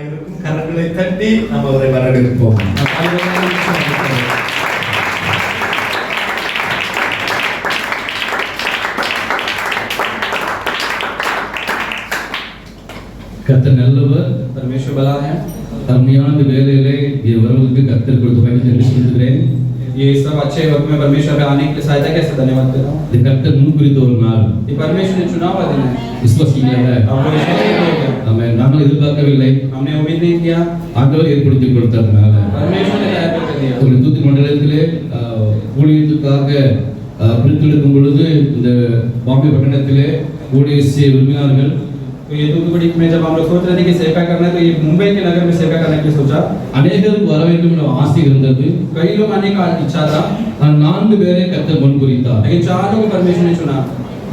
இருக்கும் கரங்களை தட்டி நாம் அவரை வரவேற்போம். கர்த்தர் நல்லவர், परमेश्वर भला है। அருமையான வேளையிலே இவர்களுக்கு கர்த்தர் கொடுத்த வாய்ப்பை நன்றி சொல்கிறேன். ये सब अच्छे वक्त में परमेश्वर पे आने के लिए सहायता कैसे धन्यवाद देता हूँ। இது கர்த்தர் முன்குறித்த ஒரு நாள். ये परमेश्वर ने चुना हुआ दिन है। விசுவாசிக்கல ஆமென். நாங்கள் எதிர்பார்க்கவில்லை, हमने उम्मीद नहीं किया, ஆண்டவர் ஏற்படுத்தி கொடுத்ததுனால परमेश्वर ने तैयार कर दिया। ஒரு தூத்து மண்டலத்திலே ஊழியத்துக்காக பிரித்தெடுக்கும் பொழுது இந்த பாம்பே பட்டணத்திலே ஊழிய செய்ய விரும்பினார்கள். तो ये तूतुकुड़ी में जब हम लोग सोच रहे थे कि सेवा करना है, तो ये मुंबई के नगर में सेवा करने के लिए सोचा। அநேகருக்கு வர வேண்டும் என்ற ஆசை இருந்தது. कई लोग आने का इच्छा था, நான்கு பேரை கர்த்தர் முன்குறித்தார். लेकिन 4 लोगों को परमेश्वर ने चुना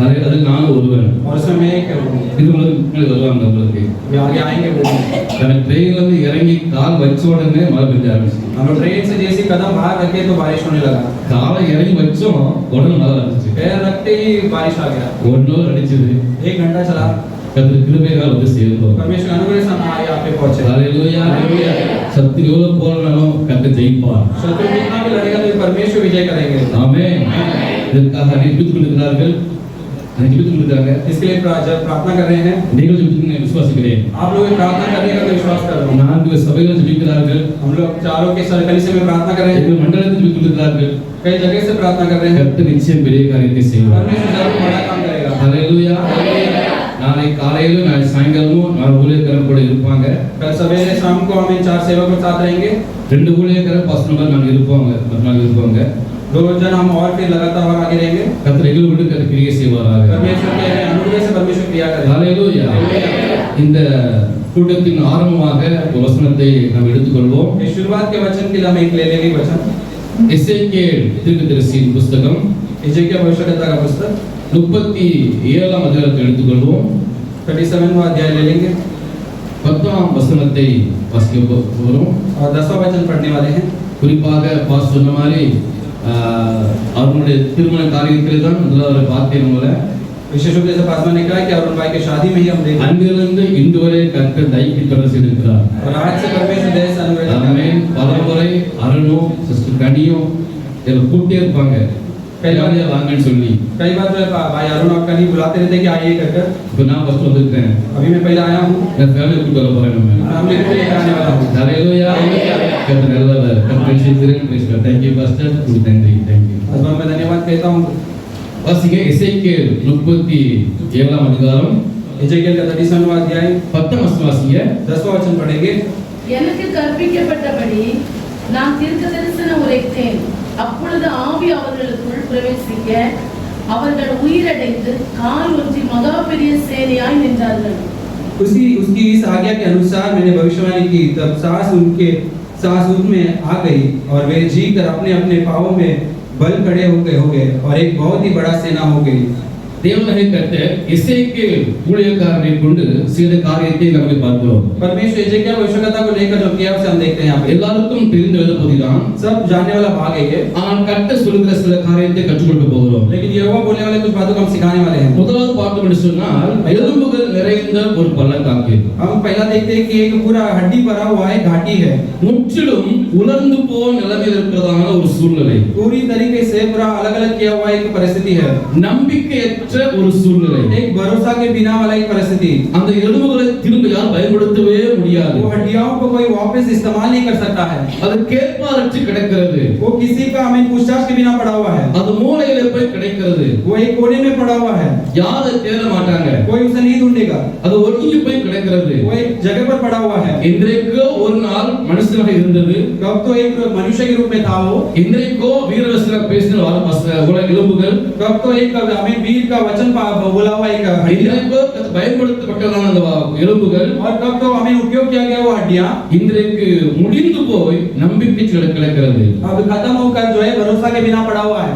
அதில் நான் ஒருவன். और उसमें मैं एक हूँ। இது உங்களுக்கு வருவாங்க. உங்களுக்கு वे आगे आएंगे बोलते हैं। ட்ரெயின்ல இருந்து இறங்கி கால் வச்ச உடனே மழை பெய்ய ஆரம்பிச்சு. हम लोग ट्रेन से जैसे कदम बाहर रखे तो बारिश होने लगा। காலை இறங்கி வச்சோம் உடனே மழை வந்துச்சு. पैर रखते ही बारिश आ गया। 1 hour அடிச்சது. 1 घंटा चला। கர்த்தர் கிருபையால் வந்து சேர்ந்தோம். परमेश्वर अनुग्रह से हम यहाँ पे पहुंचे। ஹalleluya. சத்துரு எவ்வளவு போராடினாலும் கர்த்தர் ஜெயிப்பார். शत्रु कितना भी लड़ेगा तो परमेश्वर विजय करेंगे। ஆமென். இதற்காக அனுப்பித்துக் கொண்டிருக்கிறார்கள். इसके लिए जब प्रार्थना कर रहे हैं, நீங்கள் ஜெபிக்கிறீங்க விசுவாசிக்கிறேன். आप लोग प्रार्थना करने का तो विश्वास कर रहे हो। நான்கு சபைகள் ஜெபிக்கிறார்கள். हम लोग चारों के कलीसिया में प्रार्थना कर रहे हैं, எங்கள் மண்டலத்தில் ஜெபிக்கிறார்கள். कई जगह से प्रार्थना कर रहे हैं। கர்த்தர் நிச்சயம் பெரிய காரியத்தை செய்வார். परमेश्वर जरूर बड़ा काम करेगा। ஹalleluya. நாளை காலையில நாளை சாயங்காலமும் நான் ஊழியக்காரர் கூட இருப்பாங்க. कल सवेरे शाम को हम इन 4 सेवकों के साथ रहेंगे। 2 ஊழியக்காரர் பாஸ்டர் மாதிரி நாங்க இருப்பாங்க. மறுநாள் இருப்பாங்க. 2 जन हम और फिर लगातार और आगे रहेंगे। கர்த்தர் எங்களோடு கர்த்தர் கிரியை செய்வாராக. परमेश्वर के अनुग्रह से परमेश्वर क्रिया करेगा। ஹalleluya. இந்த கூட்டத்தின் ஆரம்பமாக ஒரு வசனத்தை நாம் எடுத்துக்கொள்வோம். इस शुरुआत के वचन के लिए हम एक ले लेंगे वचन। எசேக்கியேல் தீர்க்கதரிசியின் புத்தகம் एजेकिया भविष्यद्वक्ता का पुस्तक 37ஆம் அதிகாரத்தை எடுத்துக்கொள்வோம். 37वां अध्याय ले लेंगे 10ஆம் வசனத்தை வாசிக்க போறோம். और 10वां वचन पढ़ने वाले हैं। குறிப்பாக பாஸ் சொன்ன மாதிரி அவருடைய திருமண காரியத்தில் தான் முதல்ல பார்த்தேன். உங்களை विशेष रूप से पासवान ने कहा कि अरुण भाई की शादी में ही हम देखें। அங்கிருந்து இன்று வரை கர்த்தர் தைக்கு தொடர்ந்து இருக்கிறார். और आज से परमेश्वर देश अनुग्रह ஆமென். பலமுறை அருணோ சிஸ்டர் கனியோ எல்லாம் கூப்பிட்டே இருப்பாங்க, கையாலே வாங்கன்னு சொல்லி. कई बार तो भाई अरुण और कनी बुलाते रहते कि आइए करकर। இப்போ நான் ஃபர்ஸ்ட் வந்திருக்கேன். अभी मैं पहले आया हूँ, என் ஃபேமிலி கூப்பிட்டு வர போறேன். நம்ம हम लेकर लेकर आने वाला हूँ। ஹalleluya. கர்த்தர் நல்லவர். கர்த்தர் செய்திருக்கிற கிறிஸ்து. Thank you pastor. Thank you. आज मैं धन्यवाद कहता हूँ। வாசிங்க எசேக்கியேல் 37ஆம் அதிகாரம் एजेकियल का 37वां अध्याय 10ஆம் வசனம் வாசிங்க. 10वां वचन पढ़ेंगे। எனக்கு கற்பிக்கப்பட்டபடி நான் தீர்க்கதரிசனம் உரைத்தேன். அப்பொழுது ஆவி அவர்களுக்குள் பிரவேசிக்க அவர்கள் உயிரடைந்து கால் ஒன்றி மகா பெரிய சேனையாய் நின்றார்கள். उसकी इस आज्ञा के अनुसार मैंने भविष्यवाणी की, तब सांस उनमें आ गई और वे जी कर अपने अपने पांवों में बल खड़े हो गए और एक बहुत ही बड़ा सेना हो गई। தேவனாகிய கர்த்தர் எசேக்கியேல் ஊழியக்காரனை கொண்டு செய்த காரியத்தை நாம் பார்க்கிறோம். परमेश्वर एजेकिया भविष्यद्वक्ता को लेकर जो किया उसे हम देखते हैं यहाँ पे। எல்லாருக்கும் தெரிந்த வேத பகுதிதான். सब जानने वाला भाग है ये, ஆனால் கர்த்தர் சொல்லுகிற சில காரியத்தை கற்றுக் கொடுக்க போகிறோம். लेकिन यहोवा बोलने वाले कुछ बातों को हम सिखाने वाले हैं। முதலாவது பார்த்தோம் என்று சொன்னால் எலும்புகள் நிறைந்த ஒரு பள்ளத்தாக்கு. हम पहला देखते हैं कि एक पूरा हड्डी भरा हुआ है घाटी है, முற்றிலும் உலர்ந்து போன நிலைமையில் இருக்கிறதான ஒரு சூழ்நிலை. पूरी तरीके से पूरा अलग अलग किया हुआ एक परिस्थिति है, நம்பிக்கையற்ற ஒரு சூழ்நிலை. एक भरोसा के बिना वाला एक परिस्थिति। அந்த எலும்புகளை திரும்ப யார் பயன்படுத்தவே முடியாது. वो हड्डियों को कोई वापस इस्तेमाल नहीं कर सकता है, அது கேட்பாரற்று கிடக்கிறது. वो किसी का हमें पूछताछ के बिना पड़ा हुआ है, அது மூலையில போய் கிடைக்கிறது. वो एक कोने में पड़ा हुआ है, யாரை தேட மாட்டாங்க. कोई उसे नहीं ढूंढेगा, அது ஒதுங்கி போய் கிடக்கிறது. वो एक जगह पर पड़ा हुआ है। இன்றைக்கோ ஒரு நாள் மனுஷனாக இருந்தது, कब तो एक मनुष्य के रूप में था वो, இன்றைக்கோ வீரவசன பேசின எலும்புகள், कब तो एक हमें वीर का वचन बोला हुआ एक हड्डियां, இன்றைக்கோ பயன்படுத்தப்பட்டதான அந்த எலும்புகள், और कब तो हमें उपयोग किया गया वो हड्डियां இன்றைக்கு முடிந்து போய் நம்பிக்கை கிடக்கிறது. अब खत्म होकर जो है भरोसा के बिना पड़ा हुआ है,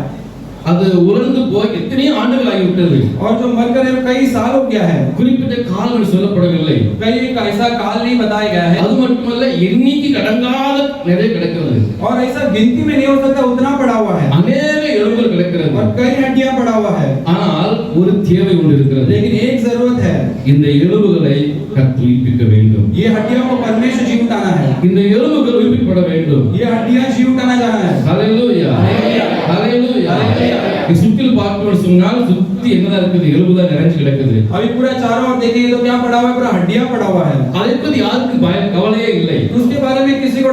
அது உலர்ந்து போய் எத்தனை ஆண்டுகள் ஆகிவிட்டது. और जो मरकर कई साल हो गया है, குறிப்பிட்ட காலம் சொல்லப்படவில்லை. कई एक ऐसा काल नहीं बताया गया है, அது மட்டுமல்ல எண்ணிக்கை கடங்காத நிறைய கிடக்கிறது. और ऐसा गिनती में नहीं हो सकता उतना पड़ा हुआ है, அநேக எலும்புகள் கிடக்கிறது. और कई हड्डियां पड़ा हुआ है। ஆனால் ஒரு தேவை ஒன்று இருக்கிறது. लेकिन एक जरूरत है, இந்த எலும்புகளை கர்த்தர் உயிர்ப்பிக்க வேண்டும். ये हड्डियों को परमेश्वर जी उठाना है, இந்த எலும்புகள் உயிர்ப்பிக்கப்பட வேண்டும். ये हड्डियां जी उठाना जाना है। ஹalleluya ஹalleluya. இது சுத்தியில் பார்க்கணும் சொன்னால் சுத்தி என்னதான் இருக்குது? எலும்புதான் நிறைஞ்சு கிடக்குது. अभी पूरा चारों ओर देखेंगे तो क्या पड़ा हुआ है? पूरा हड्डियां पड़ा हुआ है। அதை பத்தி யாருக்கு கவலையே இல்லை. उसके बारे में किसी को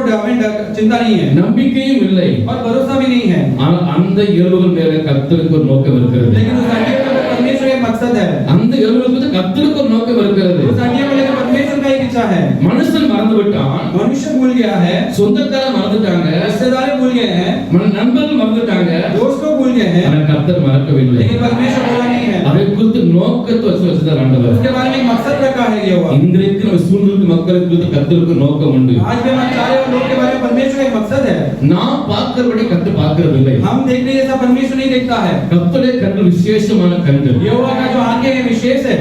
चिंता नहीं है நம்பிக்கையும் இல்லை. और भरोसा भी नहीं है। ஆனால் அந்த எலும்புகள் மேல கர்த்தருக்கு ஒரு நோக்கம் இருக்கிறது. लेकिन उस हड्डियों में परमेश्वर का मकसद है, அந்த எலும்புகளுக்கு பத்தி கர்த்தருக்கு ஒரு நோக்கம் இருக்கிறது. उस हड्डियों में लेकर परमेश्वर का एक इच्छा है। மனுஷன் மறந்து விட்டான், मनुष्य भूल गया है, சொந்தக்காரர் மறந்துட்டாங்க, रिश्तेदार भूल गए हैं, நண்பர்கள் மறந்துட்டாங்க, दोस्त को भूल गए हैं, ஆனால் கர்த்தர் மறக்கவில்லை. लेकिन परमेश्वर भूला नहीं है। அதை குறித்து நோக்கத்தை வச்சுதான் ஆண்டவர். उसके बारे में एक मकसद रखा है ये हुआ। இன்றைக்கு நம்ம சூழ்நிலை மக்களுக்கு குறித்து கர்த்தருக்கு நோக்கம் உண்டு. आज भी हमारे चारों ओर लोग के बारे में परमेश्वर का एक मकसद है। நாம் பார்க்கிறபடி கர்த்தர் பார்க்கிறதில்லை. हम देख रहे हैं ऐसा परमेश्वर नहीं देखता है। கர்த்தருடைய கண்கள் விசேஷமான கண்கள். यहोवा का जो आंखें हैं विशेष है।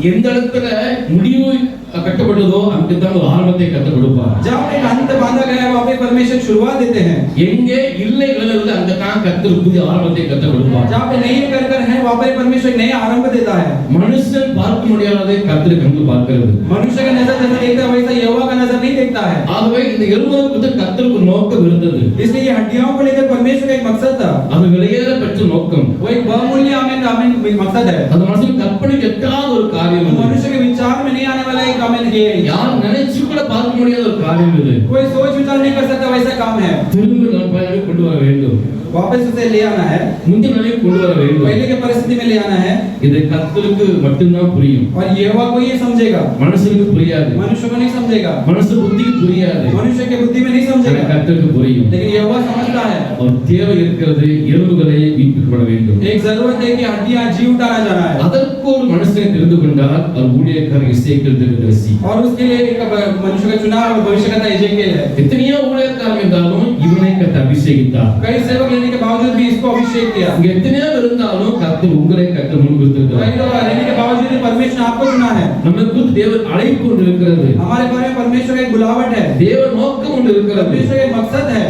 எந்த இடத்துல முடிவு கட்டப்படுதோ அங்குதான் ஒரு ஆரம்பத்தை கர்த்தர் கொடுப்பார். जहाँ पे अंत बांधा गया है वहाँ पे परमेश्वर शुरुआत देते हैं। எங்கே இல்லை விளைவுல அங்கதான் கர்த்தர் புதிய ஆரம்பத்தை கர்த்தர் கொடுப்பார். जहाँ पे नहीं कर है वहाँ पे परमेश्वर नया आरंभ देता है। மனுஷன் பார்க்க முடியாததை கர்த்தர் கண்டு பார்க்கிறது. मनुष्य का नजर जैसा देखता है वैसा यहोवा का नजर नहीं देखता है। ஆகவே இந்த எலும்புகளுக்கு குறித்து கர்த்தருக்கு ஒரு நோக்கம் இருந்தது. इसलिए ये हड्डियों को लेकर परमेश्वर का एक मकसद था। அது விலையேற பெற்ற நோக்கம். वो एक बहुमूल्य आमीन मकसद है। அது மனுஷன் கற்பனைக்கு எட்டாத ஒரு காரியம் இது. मनुष्य के विचार में नहीं आने वाला एक आमीन है। யார் நினைச்சு கூட பார்க்க முடியாத ஒரு காரியம் இது. कोई सोच विचार नहीं कर सकता वैसा काम है। திரும்ப நம்ம பயணம் கொண்டு வர வேண்டும். वापस उसे ले आना है, முந்தின நிலையை கொண்டு வர வேண்டும். पहले के परिस्थिति में ले आना है। இது கர்த்தருக்கு மட்டும்தான் புரியும். और यहोवा को ये समझेगा, மனுஷனுக்கு புரியாது. मनुष्य को नहीं समझेगा, மனுஷ புத்திக்கு புரியாது. मनुष्य के बुद्धि में नहीं ஆனா समझेगा, கர்த்தருக்கு புரியும். लेकिन यहोवा समझता है। ஒரு தேவை இருக்கிறது, எலும்புகளை உயிர்ப்பிக்கப்பட வேண்டும். एक जरूरत है कि हड्डियां जी उठाना जाना है। அதற்கு ஒரு மனுஷனை தெரிந்து கொண்டார், அவர் ஊழியக்காரர் எசேக்கியேல் தீர்க்கதரிசி. और उसके लिए एक मनुष्य का चुनाव और भविष्यद्वक्ता एजेकिएल है। எத்தனையோ ஊழியக்காரர் இருந்தாலும் இவனை கர்த்தர் அபிஷேகித்தார். कई सेवक लेने के बावजूद भी इसको अभिषेक किया। இங்க எத்தனையோ இருந்தாலும் கர்த்தர் உங்களை கர்த்தர் முன்குறித்திருக்கிறார். कई लोग रहने के बावजूद भी परमेश्वर ने आपको चुना है। நமக்கு தேவன் அழைப்பு ஒன்று இருக்கிறது. हमारे बारे में परमेश्वर का एक बुलावट है, தேவ நோக்கம் ஒன்று இருக்கிறது. परमेश्वर का एक मकसद है।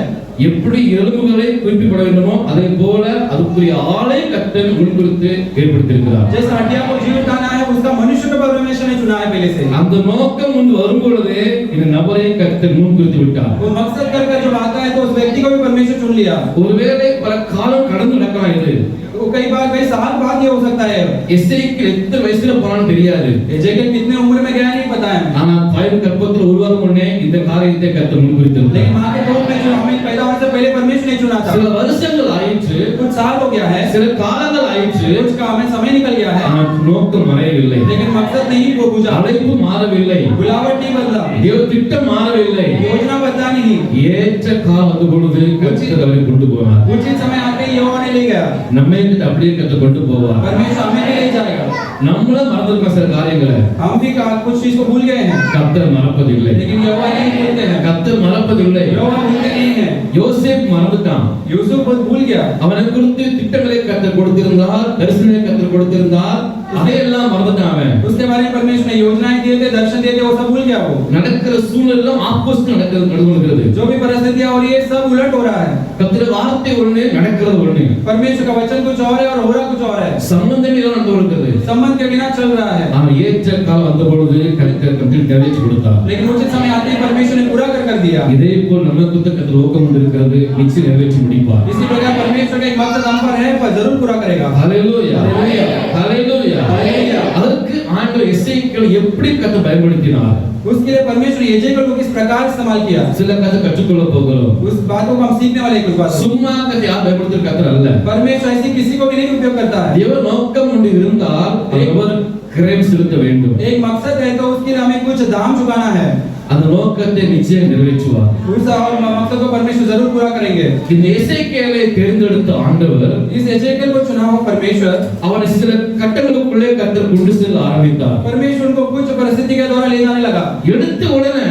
எப்படி எலும்புகளை குறிப்பிடப்பட வேண்டுமோ அதே போல அதுக்குரிய ஆளை கர்த்தர் முன்குறித்து ஏற்படுத்தியிருக்கிறார். जैसे हड्डियां को जी उठाना है उसका मनुष्य को परमेश्वर ने चुना है पहले से। அந்த नोக்கம் मुंद வரும்பொழுது இந்த நபரை கர்த்தர் முன்குறித்து விட்டார். वो मकसद कर जब आता है तो उस व्यक्ति को भी परमेश्वर चुन लिया। ஒருவேளை பல காலம் கடந்து நடக்கலாம் இது. वो कई बार कई साल बाद ये हो सकता है। எசேக்கியேல் எத்தனை வயசுல போனான்னு தெரியாது. एजेकिएल कितने उम्र में गया नहीं पता है। ஆனா தாயின் கர்ப்பத்தில் உருவாகும் முன்னே இந்த காரியத்தை கர்த்தர் முன்குறித்திருந்தார். लेकिन मां के कोख में जो हमें पैदा होने से पहले परमेश्वर ने चुना था। சில வருஷங்கள் ஆயிற்று, कुछ साल हो गया है, சில காலங்கள் ஆயிற்று, कुछ का हमें समय निकल गया है, ஆனா நோக்கம் மறையவில்லை. लेकिन मकसद नहीं वो बुझा, அழைப்பு மாறவில்லை, बुलावट नहीं बदला, தேவ திட்டம் மாறவில்லை. योजना बदला नहीं। ஏற்ற காலம் வந்த பொழுது கர்த்தர் அவரை கொண்டு போனார். उचित समय आते ही यहोवा ने ले गया। நம்மை அப்படியே கர்த்தர் கொண்டு போவார். परमेश्वर हमें नहीं ले जाएगा। நம்மள மறந்துருக்கோம் சில காரியங்களை. हम भी कुछ चीज को भूल गए हैं, கர்த்தர் மறப்பதில்லை. लेकिन यहोवा नहीं भूलते हैं। கர்த்தர் மறப்பதில்லை. यहोवा भूलते नहीं है। யோசேப் மறந்துட்டான். यूसुफ बहुत भूल गया। அவனை குறித்து திட்டங்களை கர்த்தர் கொடுத்திருந்தார், தரிசனங்களை கர்த்தர் கொடுத்திருந்தார், அதையெல்லாம் மறந்துட்டான் அவன். उसके बारे में परमेश्वर ने योजनाएं दिए थे, दर्शन दिए थे, वो सब भूल गया वो। நடக்கிற சூழ்நிலை ஆப்போசிட் நடக்கிறது. जो भी परिस्थितियां हो रही है सब उलट हो रहा है। கர்த்தர் வார்த்தை ஒண்ணு, நடக்கிறது ஒண்ணு. परमेश्वर का वचन कुछ और है और हो रहा कुछ और है। சம்பந்தம் இல்லாம நடக்கிறது. संबंध के बिना चल रहा है। ஆனா ஏற்ற காலம் வந்த பொழுது கர்த்தர் கம்ப்ளீட் நிறைவேற்றி கொடுத்தார். लेकिन उचित समय आते ही परमेश्वर ने पूरा कर दिया। இதே போல் நமக்கு கர்த்தர் நோக்கம் இருக்கிறது, நிச்சயம் நிறைவேற்றி முடிப்பார். इसी प्रकार परमेश्वर का एक मकसद हम पर है, पर जरूर पूरा करेगा। ஹalleluya ஹalleluya ஹalleluya. ஹalleluya. அதற்கு ஆண்டவர் எசேக்கியேலை எப்படி கர்த்தர் பயன்படுத்தினார்? उसके लिए परमेश्वर एजेकिएल को किस प्रकार इस्तेमाल किया, சில கதை கற்றுக்கொள்ள போகிறோம். उस बातों को हम सीखने वाले हैं। कुछ बात சும்மா கதை யார் பயன்படுத்துற கர்த்தர் அல்ல. परमेश्वर ऐसी किसी को भी नहीं उपयोग करता है। தேவ நோக்கம் ஒன்று இருந்தால் அவர் கிரயம் செலுத்த வேண்டும். एक मकसद है तो उसके लिए हमें कुछ दाम चुकाना है। அந்த நோக்கத்தை நிச்சயம் நிறைவேற்றுவார். उस और मकसद को परमेश्वर जरूर पूरा करेंगे। இந்த எசேக்கியேலை தேர்ந்தெடுத்த ஆண்டவர் इस एजेकिएल को चुना हुआ परमेश्वर அவனை சில கட்டங்களுக்குள்ளே கர்த்தர் கொண்டு செல்ல ஆரம்பித்தார். परमेश्वर उनको कुछ परिस्थिति के द्वारा ले जाने लगा। எடுத்த உடனே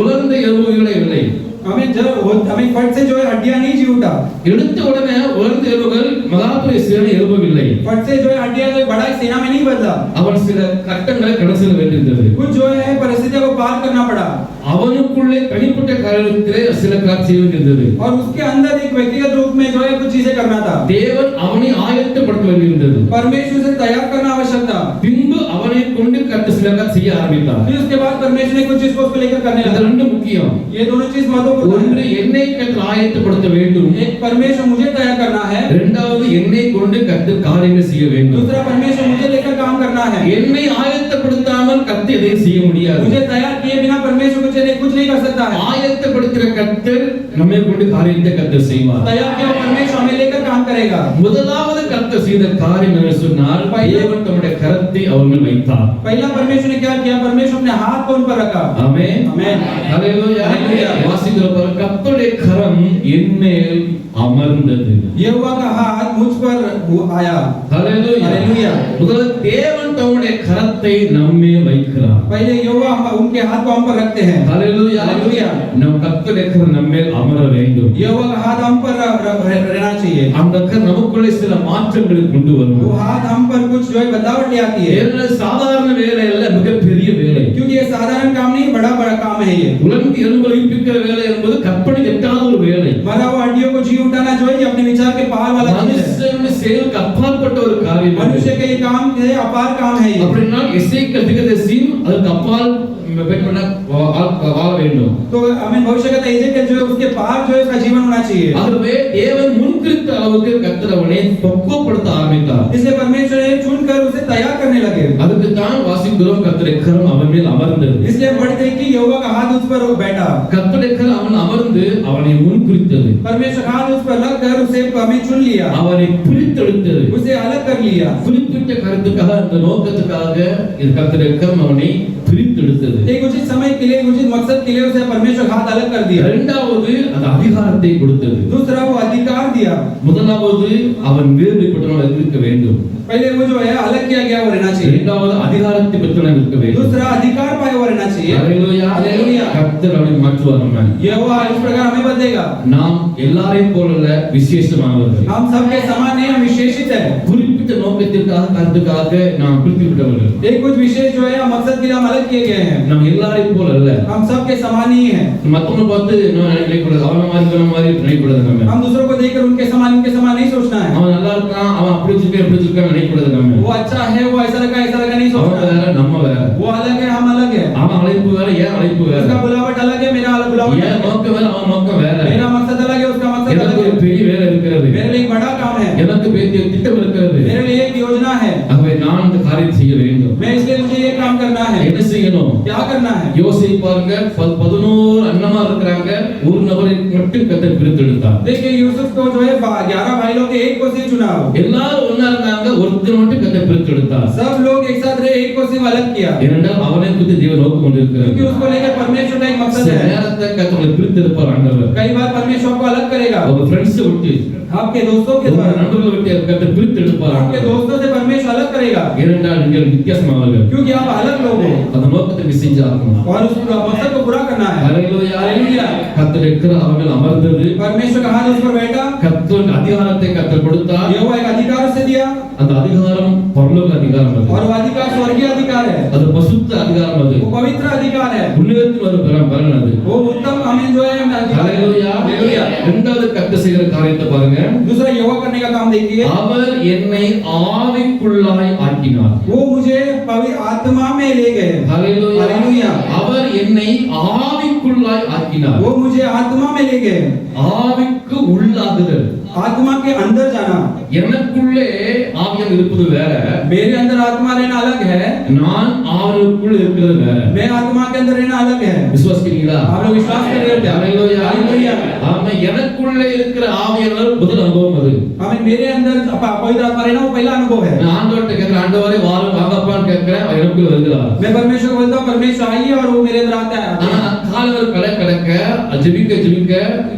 உலர்ந்த எலும்புகளே இல்லை. हमें फट से जो है हड्डियां नहीं जी उठा। எடுத்த உடனே உலர்ந்த எலும்புகள் மகாபுரிய சேனை எழும்பவில்லை. फट से जो है हड्डियां जो बड़ा सेना में नहीं बदला। அவன் சில கட்டங்களை கடந்து செல்ல வேண்டியிருந்தது. कुछ जो है परिस्थितियों को पार करना पड़ा। அவனுக்குள்ளே தனிப்பட்ட காரியத்திலே சில காரியங்கள் இருந்தது. और उसके अंदर एक व्यक्तिगत रूप में जो है कुछ चीजें करना था। தேவன் அவனை ஆயத்தப்படுத்த வேண்டியிருந்தது. परमेश्वर से तैयार करना आवश्यक था। பின்பு அவனை கொண்டு கர்த்தர் சில காரியங்களை செய்ய ஆரம்பித்தார். फिर उसके बाद परमेश्वर ने कुछ चीज को उसको लेकर करने இது लगा। ரெண்டு முக்கியம். ये दोनों चीज महत्वपूर्ण ஒன்று है। என்னை கர்த்தர் ஆயத்தப்படுத்த வேண்டும். एक परमेश्वर मुझे तैयार करना है। இரண்டாவது என்னை கொண்டு கர்த்தர் காரியங்களை செய்ய வேண்டும். दूसरा परमेश्वर मुझे लेकर काम करना है। என்னை ஆயத்தப்படுத்தாமல் கர்த்தர் எதையும் செய்ய முடியாது. मुझे तैयार किए बिना परमेश्वर कुछ नहीं कर सकता है। ஆயத்தப்படுத்துகிற கர்த்தர் நம்மை கொண்டு காரியத்தை கர்த்தர் செய்வார். तैयार किया परमेश्वर हमें लेकर काम करेगा। முதலாவது கர்த்தர் செய்த காரியம் என்ன சொன்னால் தேவன் தம்முடைய கரத்தை அவர் மேல் வைத்தார். पहला परमेश्वर ने क्या किया? परमेश्वर अपने हाथ को उन पर रखा। ஆமென் आमेन। ஹalleluya. ஹalleluya. வாசிக்கிறப்ப கர்த்தருடைய கரம் என் மேல் அமர்ந்தது. यहोवा का हाथ मुझ पर आया। ஹalleluya. ஹalleluya. முதல்ல தேவன் தம்முடைய கரத்தை நம்மேல் வைக்கிறார். पहले यहोवा उनके हाथ को हम पर रखते हैं। ஹalleluya. ஹalleluya. நம் கர்த்தருடைய கரம் நம்மேல் அமர வேண்டும். यहोवा का हाथ हम पर रहना चाहिए। அந்த கரம் நமக்குள்ளே சில மாற்றங்களை கொண்டு வரும். वो हाथ हम पर कुछ जो है बदलाव ले आती है। ஏன்னா சாதாரண வேலை அல்ல, மிகப்பெரிய வேலை. क्योंकि ये साधारण काम नहीं, बड़ा बड़ा काम है ये। உலர்ந்து எலும்பு வைப்பிக்கிற வேலை என்பது கற்பனை எட்டாத ஒரு வேலை. मरा हुआ हड्डियों को जी उठाना जो है ये अपने विचार के पार वाला चीज है। மனுஷனுடைய செயலுக்கு அப்பாற்பட்ட ஒரு காரியம். मनुष्य का ये काम है, अपार काम है ये। அப்படின்னா எசேக்கியேல் தீர்க்கதரிசியும் அதுக்கு அப்பால் வாழ வேண்டும். तो हमें भविष्य का एजेंट जो है उसके पार जो है उसका जीवन होना चाहिए। ஆகவே தேவன் முன்குறித்த அளவுக்கு கர்த்தர் அவனை பக்குவப்படுத்த ஆரம்பித்தார். इसलिए परमेश्वर ने चुनकर उसे तैयार करने लगे। அதுக்கு தான் வாசிக்கிறோம் கர்த்தருடைய கரம் அவன் மேல் அமர்ந்தது. इसलिए पढ़ते हैं कि यहोवा का हाथ उस पर बैठा। கர்த்தருடைய கரம் அவன் அமர்ந்து அவனை முன்குறித்தது. परमेश्वर हाथ उस पर लगकर उसे हमें चुन लिया, அவனை பிரித்தெடுத்தது. उसे अलग कर लिया। குறிப்பிட்ட கருத்துக்காக அந்த நோக்கத்துக்காக இது கர்த்தருடைய கரம் அவனை பிரித்தெடுத்தது. एक उचित समय के लिए, उचित मकसद के लिए उसे परमेश्वर हाथ अलग कर दिया। இரண்டாவது அது அதிகாரத்தை கொடுத்தது. दूसरा वो अधिकार दिया। முதலாவது அவன் வேறுபட்டவனாக இருக்க வேண்டும். पहले वो जो है अलग किया गया वो रहना चाहिए। இரண்டாவது அதிகாரத்தை பெற்றவனாக இருக்க வேண்டும். दूसरा अधिकार पाया वो रहना चाहिए। ஹalleluya. ஹalleluya. கர்த்தர் அவனை மாற்றுவார். ஆமென். यहोवा इस प्रकार हमें बदलेगा। நாம் எல்லாரையும் போல விசேஷமானவர்கள். हम सबके समान नहीं, हम विशेषित है। குறிப்பிட்ட நோக்கத்திற்காக கருத்துக்காக நாம் பிரித்துவிட்டவர்கள். एक कुछ विशेष जो है मकसद के लिए हम अलग किए गए हैं। நாம் எல்லாரையும் போல அல்ல. हम सबके समान ही हैं। மத்தவங்க பார்த்து நான் நினைக்கக்கூடாது, அவன மாதிரி இவன மாதிரி நினைக்கக்கூடாது. நம்ம हम दूसरों को देखकर उनके समान नहीं सोचना है। அவன் நல்லா இருக்கான், அவன் அப்படி வச்சிருக்கான் நினைக்கக்கூடாது. நம்ம वो अच्छा है, वो ऐसा लगा नहीं அவன் सोचना है। வேற நம்ம வேற. वो अलग है, हम अलग है। அவன் அழைப்பு வேற, ஏன் அழைப்பு வேற. उसका बुलावट अलग है, मेरा अलग बुलावट ஏன் है। நோக்கம் வேற, அவன் நோக்கம் வேற. मेरा मकसद अलग है, उसका मकसद எனக்கு अलग ஒரு है। பெரிய வேலை இருக்கிறது, मेरे लिए एक बड़ा काम है, எனக்கு பெரிய திட்டம் இருக்கிறது. मेरे लिए एक योजना है। ஆகவே நான் இந்த காரியத்தை செய்ய வேண்டும். मैं इसलिए मुझे ये काम करना है। என்ன செய்யணும்? क्या करना है? யோசிச்சு பாருங்க. 11 அண்ணமா இருக்கிறாங்க, ஒரு நபரை மட்டும் கர்த்தர் பிரித்தெடுத்தார். देखिए यूसुफ को जो है 11 भाई लोग के एक को से चुना। எல்லாரும் ஒண்ணா இருந்தாங்க, ஒருத்தர் மட்டும் கர்த்தர் பிரித்தெடுத்தார். सब लोग एक साथ रहे, एक को सिर्फ अलग किया, ஏனென்றால் அவனை குறித்து தேவன் நோக்கம் கொண்டிருக்கிறார். क्योंकि उसको लेकर परमेश्वर का एक मकसद சில है। நேரத்தை கர்த்தரை பிரித்தெடுப்பார் ஆண்டவர். कई बार परमेश्वर को अलग करेगा, உங்க ஃப்ரெண்ட்ஸ் விட்டு, आपके दोस्तों के உங்க द्वारा, நண்பர்களை விட்டு கர்த்தர் பிரித்தெடுப்பார் आपके ஆண்டவர். दोस्तों से परमेश्वर अलग करेगा, ஏனென்றால் நீங்கள் வித்தியாசமானவர்கள். क्योंकि आप अलग लोग हो அந்த நோக்கத்தை செஞ்சாகணும். और उस मकसद को पूरा करना है। ஹalleluya. हालेलुया। கர்த்தர் இருக்கிற அவர்கள் அமர்ந்தது. परमेश्वर का हाथ उस पर बैठा, கர்த்தர் அதிகாரத்தை கர்த்தர் கொடுத்தார். यहोवा एक अधिकार उसे दिया, அந்த அதிகாரம் பரலோக அதிகாரம் அது. और वो अधिकार स्वर्गीय अधिकार है, அது பசுத்த அதிகாரம் அது. वो पवित्र अधिकार है, புண்ணியத்தில் ஒரு பலன் அது. वो उत्तम हमें जो है ஹalleluya. हालेलुया। இரண்டாவது கர்த்தர் செய்கிற காரியத்தை பாருங்க. दूसरा यहोवा करने का काम देखिए, அவர் என்னை ஆவிக்குள்ளாய் ஆக்கினார். वो मुझे पवित्र आत्मा में ले गए। ஹalleluya. हालेलुया। அவர் என்னை ஆவிக்குள்ளாய் ஆக்கினார். वो मुझे आत्मा में ले गए। ஆவிக்கு உள்ளாகுதல். आत्मा के अंदर जाना, எனக்குள்ளே ஆவியம் இருப்பது வேற, मेरे अंदर आत्मा रहना अलग है, நான் ஆவிக்குள் இருக்கிறது வேற. मैं आत्मा के अंदर रहना अलग है। விசுவாசிக்கிறீங்களா? आप लोग विश्वास कर रहे हो क्या? ஹalleluya. हालेलुया। ஆமா, எனக்குள்ளே இருக்கிற ஆவியானவர் முதல் அனுபவம் அது. हमें मेरे अंदर पवित्र आत्मा रहना वो पहला अनुभव है। நான் ஆண்டவர்ட்ட கேக்குறேன், ஆண்டவரே வாங்கப்பான்னு கேக்குறேன், அவர் எனக்குள்ள வருகிறார். मैं परमेश्वर को बोलता हूँ परमेश्वर आइए, और वो मेरे अंदर आता है। காலவர் கடக்க ஜெபிக்க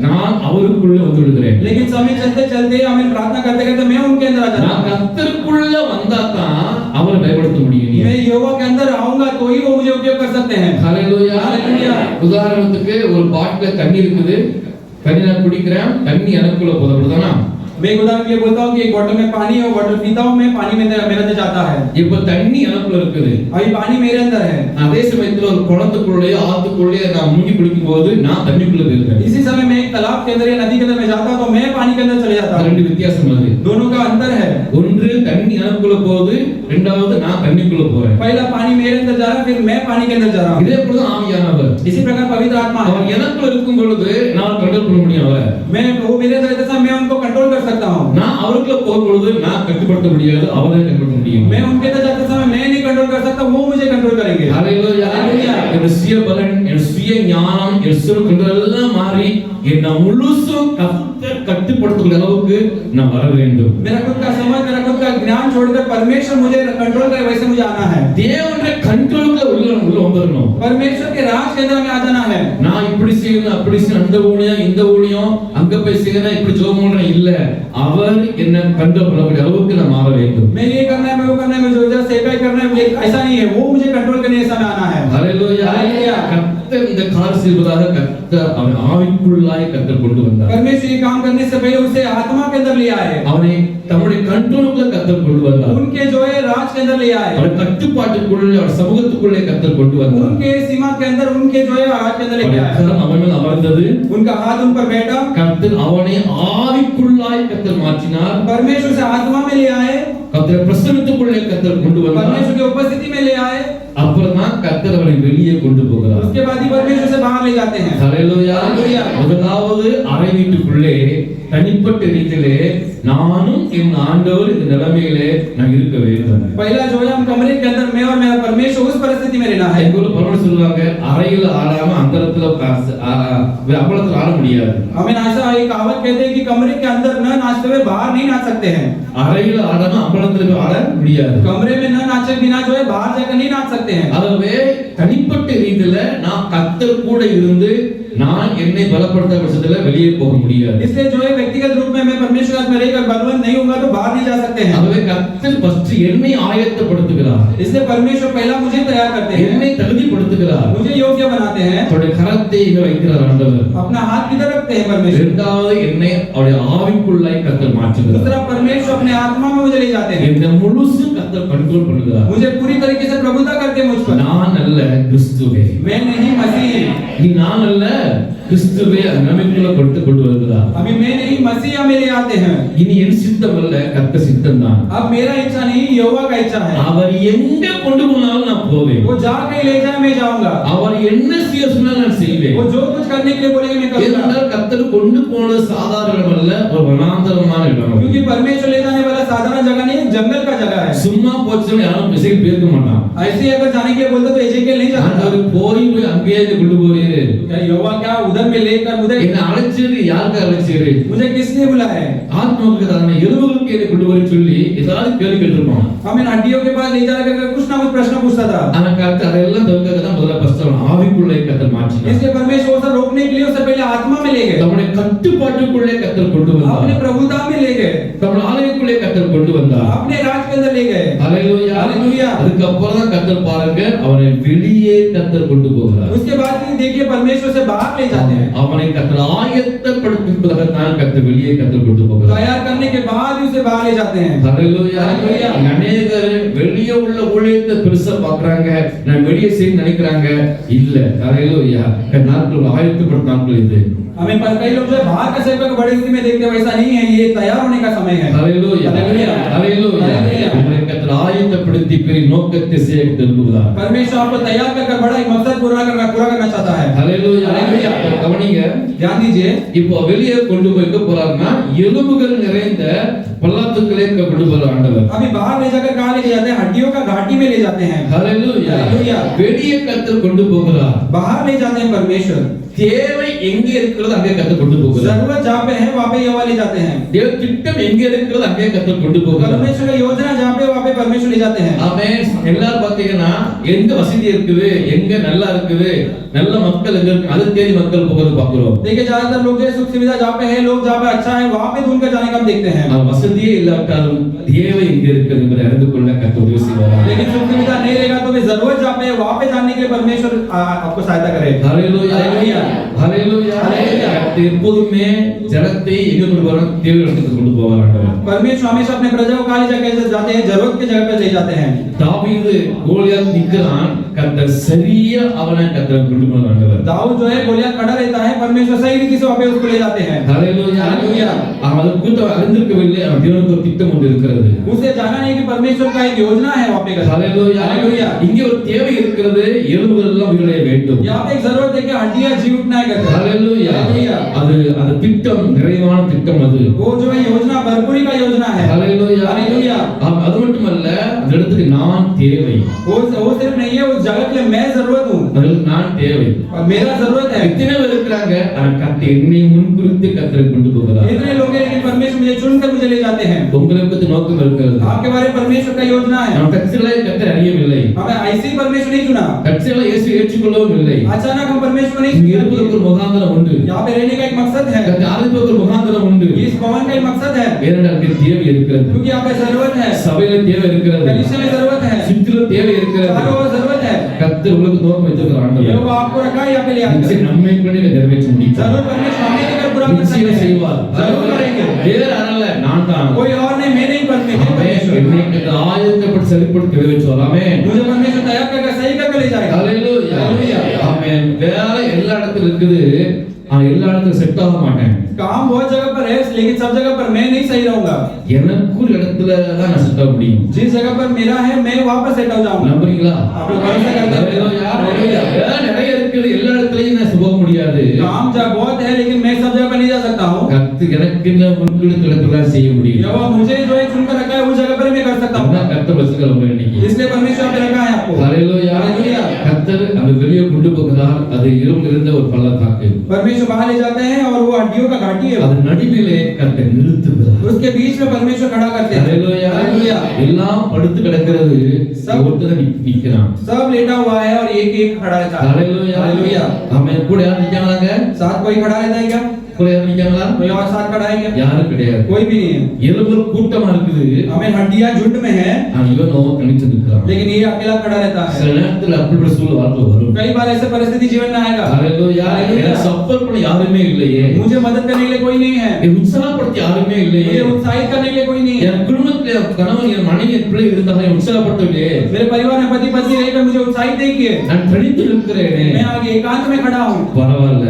நான் அவருக்குள்ள வந்து விடுகிறேன். लेकिन समय चलते चलते हमें प्रार्थना करते करते मैं उनके अंदर आ जाता நான் हूँ। கர்த்தருக்குள்ள வந்தா தான் அவரை பயன்படுத்த முடியும். मैं यहोवा के अंदर आऊंगा तो ही वो मुझे उपयोग कर सकते हैं। ஹalleluya. ஹalleluya. உதாரணத்துக்கு ஒரு பாட்டில தண்ணி இருக்குது, தண்ணி நான் குடிக்கிறேன், தண்ணி எனக்குள்ள போதப்படுதானா? मैं एक उदाहरण ये बोलता हूँ कि एक बॉटल में पानी है, वो बॉटल पीता हूँ मैं, पानी में मेरे अंदर जाता है। இப்ப தண்ணி எனக்குள்ள இருக்குது, अभी पानी मेरे अंदर है। அதே சமயத்துல ஒரு குளத்துக்குள்ளே ஆத்துக்குள்ளே நான் முங்கி குளிக்கும் போது நான் தண்ணிக்குள்ள போயிருக்கேன். इसी समय मैं एक तालाब के अंदर या नदी के अंदर में जाता हूँ तो मैं पानी के अंदर चले जाता हूँ। ரெண்டு வித்தியாசம் அது. दोनों का अंतर है। ஒன்று தண்ணி தண்ணிக்குள்ள போகுது, இரண்டாவது நான் தண்ணிக்குள்ள போறேன். पहला पानी मेरे अंदर जा रहा है, फिर मैं पानी के अंदर जा रहा हूँ. இதே போல தான் ஆவியானவர். इसी प्रकार पवित्र आत्मा அவர் எனக்குள்ள இருக்கும் பொழுது நான் கண்ட்ரோல் பண்ண முடியும் அவரை. वो मेरे अंदर रहता है, मैं उनको कंट्रोल कर सकता हूँ. நான் அவருக்குள்ள போகும் பொழுது நான் கட்டுப்படுத்த முடியாது, அவரை கட்டுப்படுத்த முடியும். मैं उनके अंदर जाते समय मैं नहीं कंट्रोल कर सकता, वो मुझे कंट्रोल करेंगे. ஹalleluya. என் சுய பலன், என் சுய ஞானம், என் சுய கண்ட்ரோல் எல்லாம் மாறி என்ன முழுசும் கட்டுப்படுத்துகிற அளவுக்கு நான் வர வேண்டும். मेरा खुद का समझ, मेरा खुद का ज्ञान छोड़कर परमेश्वर मुझे कंट्रोल करे, वैसे मुझे आना है. தேவனுடைய கண்ட்ரோலுக்குள்ள உள்ள வந்துறணும். परमेश्वर के राज के अंदर में आ जाना है. நான் இப்படி செய்யணும், அப்படி செய்யணும், அந்த ஊழியம் இந்த ஊழியம் அங்க போய் செய்யணும், இப்படி ஜெபம் பண்றேன் இல்ல. அவர் என்ன கண்ட்ரோல் பண்ணக்கூடிய அளவுக்கு நான் மாற வேண்டும். मैं ये करना है, मैं वो करना है, मुझे उधर से क्या करना है, ऐसा नहीं है. वो मुझे कंट्रोल करने ऐसा में आना है. ஹalleluya. கர்த்தர் இந்த காரியம் செய்வதாக கர்த்தர் அவன் ஆவிக்குள்ளாய் கர்த்தர் கொண்டு வந்தார். परमेश्वर ये काम करने से पहले उसे आत्मा के अंदर ले आए. அவனை தம்முடைய கண்ட்ரோலுக்குள்ள கர்த்தர் கொண்டு வந்தார். उनके जो है राज के अंदर ले आए. அவர் கட்டுப்பாட்டுக்குள்ளே, அவர் சமூகத்துக்குள்ளே கர்த்தர் கொண்டு வந்தார். उनके सीमा के अंदर, उनके जो है राज के अंदर ले आए. அவன் மேல் அமர்ந்தது. उनका हाथ उन पर बैठा. கர்த்தர் அவனை ஆவிக்குள்ளாய் கர்த்தர் மாற்றினார். परमेश्वर से आत्मा में ले आए. கர்த்தர் பிரசன்னத்துக்குள்ளே கர்த்தர் கொண்டு வந்தார். परमेश्वर की उपस्थिति में ले आए. அப்புறம் தான் கர்த்தர் அவனை வெளியே கொண்டு போகிறார். उसके बाद ही परमेश्वर से बाहर ले जाते हैं. ஹalleluya. முதலாவது அறை வீட்டுக்குள்ளே தனிப்பட்ட ரீதியிலே நானும் என் ஆண்டவர் இந்த நிலைமையிலே நான் இருக்க வேண்டும். पहला जो है हम कमरे के अंदर मैं और मेरा परमेश्वर उस परिस्थिति में रहना है. எங்கூர்ல பரவாயில்ல சொல்லுவாங்க, அறையில ஆடாம அந்தரத்துல அப்பளத்துல ஆட முடியாது. हमें ऐसा एक कहावत कहते हैं कि कमरे के अंदर न नाचते हुए बाहर नहीं नाच सकते हैं. அறையில ஆடாம அப்பளத்துல போய் ஆட முடியாது. कमरे में न नाचे बिना जो है बाहर जाकर नहीं नाच सकते हैं. ஆகவே தனிப்பட்ட ரீதியில நான் கர்த்தர் கூட இருந்து நான் என்னை பலப்படுத்த பட்சத்துல வெளியே போக முடியாது. इसलिए जो है व्यक्तिगत रूप में मैं परमेश्वर के साथ में रहकर बलवंत नहीं होऊंगा तो बाहर नहीं जा सकते हैं. ஆகவே கர்த்தர் ஃபர்ஸ்ட் என்னை ஆயத்தப்படுத்துகிறார். इसलिए परमेश्वर पहला मुझे तैयार करते हैं, என்னை தகுதிப்படுத்துகிறார். मुझे योग्य बनाते हैं. அவருடைய கரத்தை இங்க வைக்கிறார் ஆண்டவர். अपना हाथ किधर रखते हैं परमेश्वर. இரண்டாவது என்னை அவருடைய ஆவிக்குள்ளாய் கர்த்தர் மாற்றுகிறார். दूसरा परमेश्वर अपने आत्मा में मुझे ले जाते हैं. இந்த முழுசு கர்த்தர் கண்ட்ரோல் பண்ணுகிறார். मुझे पूरी तरीके से प्रभुता करते हैं मुझ पर. நான் அல்ல கிறிஸ்துவே. मैं नहीं मसीह. நீ நான் அல்ல கிறிஸ்துவே நமக்குள்ள கொண்டு வருகிறார். अभी मैं नहीं मसीह में ले आते हैं. இனி என் சித்தம் அல்ல கர்த்தர் சித்தம் தான். अब मेरा इच्छा नहीं यहोवा का इच्छा है. அவர் எங்க கொண்டு போனாலும் நான் போவேன். वो जहाँ कहीं ले जाए मैं जाऊंगा. அவர் என்ன செய்ய சொன்னாலும் நான் செய்வேன். वो जो कुछ करने के लिए बोलेंगे मैं करूंगा. ஏனென்றால் கர்த்தர் கொண்டு போனது சாதாரண இடம் அல்ல, ஒரு வனாந்தரமான இடம். क्योंकि परमेश्वर ले जाने वाला साधारण जगह नहीं, जंगल का जगह है. சும்மா போச்சுன்னு யாரும் மெசேஜ் பேச மாட்டான். ऐसे अगर जाने के लिए बोलते तो एजेकिएल नहीं जाता. ஆண்டவர் போய் அங்கேயே கொண்டு போறீரு. क्या यहोवा क्या उधर में लेकर उधर என்ன அழைச்சிரு, யாருக்கு அழைச்சிரு? मुझे किसने बुलाया है? ஆத்மாவுக்கு தானே, எலும்புகளுக்கு என்ன கொண்டு வர சொல்லி ஏதாவது கேள்வி கேட்டிருப்பான். हम इन हड्डियों के पास ले जाकर कुछ ना कुछ प्रश्न पूछता था. ஆனா கர்த்தர் அதெல்லாம் தவிர்க்க தான் முதல்ல ஃபர்ஸ்ட் ஆவிக்குள்ளே கர்த்தர் மாற்றினார். इसलिए परमेश्वर उसे रोकने के लिए उससे पहले आत्मा में ले गए. தம்முடைய கட்டுப்பாட்டுக்குள்ளே கர்த்தர் கொண்டு வந்தார். अपने प्रभुता में ले गए. தம்முடைய ஆலயத்துக்குள்ளே கர்த்தர் கொண்டு வந்தார். अपने राज के अंदर ले गए. ஹalleluya. हालेलुया. அதுக்கு அப்புறம் தான் கர்த்தர் பாருங்க அவனை வெளியே கர்த்தர் கொண்டு போகிறார். उसके बाद देखिए परमेश्वर से बाहर ले जाते हैं. அவனை கர்த்தர் ஆயத்தப்படுத்துவதற்கு தான் கர்த்தர் வெளியே கர்த்தர் கொண்டு போகிறார். तैयार करने के बाद ही उसे बाहर ले जाते हैं. ஹalleluya. हालेलुया. அநேகர் வெளியே உள்ள ஊழியத்தை பெருசா பார்க்கறாங்க, நான் வெளியே செய்ய நினைக்கிறாங்க. இல்ல. ஹalleluya. நாட்கள் ஆயத்தப்படுத்த நாட்கள் இது. हमें पर कई लोग जो है बाहर का सेवक को बड़ी स्थिति में देखते हैं, वैसा नहीं है. ये तैयार होने का समय है. ஹalleluya. हालेलुया. ஹalleluya. हालेलुया. உங்களை கர்த்தர் ஆயத்தப்படுத்தி பெரிய நோக்கத்தை செய்ய விரும்புகிறார். परमेश्वर आपको तैयार कर बड़ा एक मकसद पूरा करना चाहता है. ஹalleluya. हालेलुया. கவனிங்க. ध्यान दीजिए. இப்போ வெளியே கொண்டு போய்க்க போறாருன்னா எலும்புகள் நிறைந்த பள்ளத்துக்களே கொண்டு போற ஆண்டவர். अभी बाहर ले जाकर कहां ले जाते हैं? हड्डियों का घाटी में ले जाते हैं. ஹalleluya. हालेलुया. வெளியே கர்த்தர் கொண்டு போகிறார். बाहर ले जाते हैं परमेश्वर. தேவை எங்கே இருக்கிறது அங்கே கர்த்தர் கொண்டு போகிறார். जरूरत जहां पे है वहां पे यहोवा ले जाते हैं. தேவ திட்டம் எங்கே இருக்கிறது அங்கே கர்த்தர் கொண்டு போகிறார். परमेश्वर की योजना जहां पे वहां पे परमेश्वर ले जाते हैं. ஆமென். எல்லாரும் பாத்தீங்கன்னா எங்க வசதி இருக்குது, எங்க நல்லா இருக்குது, நல்ல மக்கள் எங்க இருக்கு, அது தேடி மக்கள் போகிறது பார்க்கிறோம். देखिए ज्यादातर लोग जो सुख सुविधा जहां पे है, लोग जहां पे अच्छा है वहां पे ढूंढकर जाने का हम देखते हैं. அது வசதியே இல்லாட்டாலும் தேவை எங்கே இருக்கிறது என்பதை அறிந்து கொள்ள கர்த்தர் உதவி செய்வார். लेकिन सुख सुविधा नहीं रहेगा तो भी जरूरत जहां पे है वहां पे जाने के लिए परमेश्वर आपको सहायता करे. हालेलुया. हालेलुया. हालेलुया. हालेलुया. கர்த்தர் எப்போதுமே ஜனத்தை எங்க கொண்டு போறார்? தேவை இடத்துக்கு கொண்டு போவார் ஆண்டவர். परमेश्वर हमेशा अपने प्रजा को खाली जगह से जाते हैं, जरूरत की जगह पे ले जाते हैं। தாவீது கோலியாத் நிக்கிறான், கர்த்தர் சரியா அவனை கர்த்தர் கொண்டு போனார் ஆண்டவர். दाऊद जो है गोलियत खड़ा रहता है, परमेश्वर सही रीति से वहां पे उसको ले जाते हैं। ஹalleluya हालेलुया। அவன் அதை குறித்து அறிந்திருக்கவில்லை. அவன் தேவனுக்கு ஒரு திட்டம் ஒன்று இருக்கிறது. उसे जाना नहीं कि परमेश्वर का एक योजना है वहां पे। ஹalleluya हालेलुया। இங்கே ஒரு தேவை இருக்கிறது. எலும்புகள் எல்லாம் உயிரடைய வேண்டும். यहाँ पे एक जरूरत है कि हड्डियां जी उठना है करके। ஹalleluya हालेलुया। அது அந்த திட்டம் நிறைவான திட்டம் அது. वो जो है योजना भरपूरी का योजना है। ஹalleluya हालेलुया। அது மட்டுமல்ல, அந்த இடத்துக்கு நான் தேவை. वो सिर्फ नहीं है, उस जगह के लिए मैं जरूरत हूँ அதுக்கு நான் தேவை. और मेरा जरूरत है। எத்தனை பேர் இருக்கிறாங்க? கர்த்தர் என்னை முன்குறித்து கர்த்தரை கொண்டு போகிறார். इतने लोग हैं लेकिन परमेश्वर मुझे चुनकर मुझे ले जाते हैं। உங்களை பத்தி நோக்கம் இருக்கிறது. आपके बारे में परमेश्वर का योजना है। நாம் கட்சிகளை கர்த்தர் அறியவில்லை. हमें ऐसे ही परमेश्वर नहीं चुना, கட்சிகளை இயேசு ஏற்றுக்கொள்ளவும் இல்லை. अचानक हम परमेश्वर नहीं இங்க चुना। இருப்பதற்கு ஒரு முகாந்திரம் உண்டு. यहाँ पे रहने का एक मकसद है, கர்த்தர் ஆரம்பிப்பதற்கு ஒரு முகாந்திரம் உண்டு. इस भवन का एक मकसद है, ஏனென்றால் தேவை இருக்கிறது. क्योंकि यहाँ पे जरूरत है, சபையில தேவை இருக்கிறது. कलीसिया में जरूरत है, சுற்றிலும் தேவை இருக்கிறது. चारों ओर जरूरत है। கர்த்தர் உங்களுக்கு நோக்கம் வைத்திருக்கிற ये ஆண்டவர் वो आपको रखा है यहाँ पे ले आकर। நிச்சயம் நம்மை கொண்டு நிறைவேற்ற முடியும். जरूर परमेश्वर हमें लेकर पूरा कर सकते நிச்சயம் हैं। செய்வார். जरूर करेंगे। வேற அல்ல, நான் தான். कोई और नहीं, मैं नहीं, परमेश्वर। என்னை ஆயத்தப்பட்டு சரிப்படுத்தி நிறைவேற்றுவார். ஆமென். मुझे परमेश्वर तैयार करके सही करके ले जाएगा। ஹalleluya. हालेलुया। ஆமென். வேலை எல்லா இடத்துல இருக்குது. எல்லா இடத்துல செட் ஆக மாட்டேன். काम बहुत जगह पर है, लेकिन सब जगह पर मैं नहीं सही रहूंगा। எனக்கு ஒரு இடத்துல தான் நான் செட் ஆக முடியும். जिस जगह पर मेरा है, मैं वहां पर सेट हो जाऊंगा। நம்புறீங்களா? आप लोग भरोसा करते हैं? ஹalleluya. हालेलुया। வேலை நிறைய இருக்குது. எல்லா இடத்துலயும் நான் போக முடியாது. काम जब बहुत है, लेकिन मैं सब जगह पर नहीं जा सकता हूँ। கர்த்தர் எனக்கு இந்த முன்குறித்து இடத்துல செய்ய முடியும். यहोवा मुझे जो है चुनकर रखा है, उस जगह पर मैं कर सकता हूँ। அதான் கர்த்தர் வச்சுக்கல உங்க இன்னைக்கு. इसलिए परमेश्वर ने रखा है आपको। ஹalleluya. हालेलुया। கர்த்தர் அந்த வெளியே கொண்டு போகிறார். அது இருந்த ஒரு பள்ளத்தாக்கு. परमेश्वर बाहर ले जाते हैं और वो हड्डियों का घाटी है, அது நடுவிலே கர்த்தர் நிறுத்துகிறார். उसके बीच में परमेश्वर खड़ा करते हैं। ஹalleluya. हालेलुया। எல்லாம் படுத்து கிடக்கிறது. ஒருத்தர் நிக்கிறான். सब लेटा हुआ है और एक एक खड़ा रहता है। ஹalleluya. हालेलुया। ஆமென். கூட யார் நிக்கறாங்க? साथ कोई खड़ा रहता है क्या? கூட யார் நிக்கறாங்களா? कोई और साथ खड़ा है क्या? யாரும் கிடையாது. कोई भी नहीं है। எலும்பு கூட்டமா இருக்குது. हमें हड्डियां झुंड में है, இவனோ தனிச்சு நிக்கிறான். लेकिन ये अकेला खड़ा रहता है। சில நேரத்துல அப்படி சூழல் வாழ்க்கை வரும். कई बार ऐसे परिस्थिति जीवन में आएगा। ஹalleluya. எனக்கு சப்போர்ட் பண்ண யாருமே இல்லையே. मुझे मदद करने के लिए कोई नहीं है, என்னை உற்சாகப்படுத்த யாருமே இல்லையே. मुझे उत्साहित करने के लिए कोई नहीं है। என் குடும்பத்துல கணவன் என் மனைவி என் பிள்ளை இருந்தாலும் என்னை உற்சாகப்படுத்தவில்லையே. मेरे परिवार में पति पत्नी रहकर मुझे उत्साहित नहीं किए। நான் தனித்து நிற்கிறேனே. मैं आगे एकांत में खड़ा हूँ, பரவாயில்ல.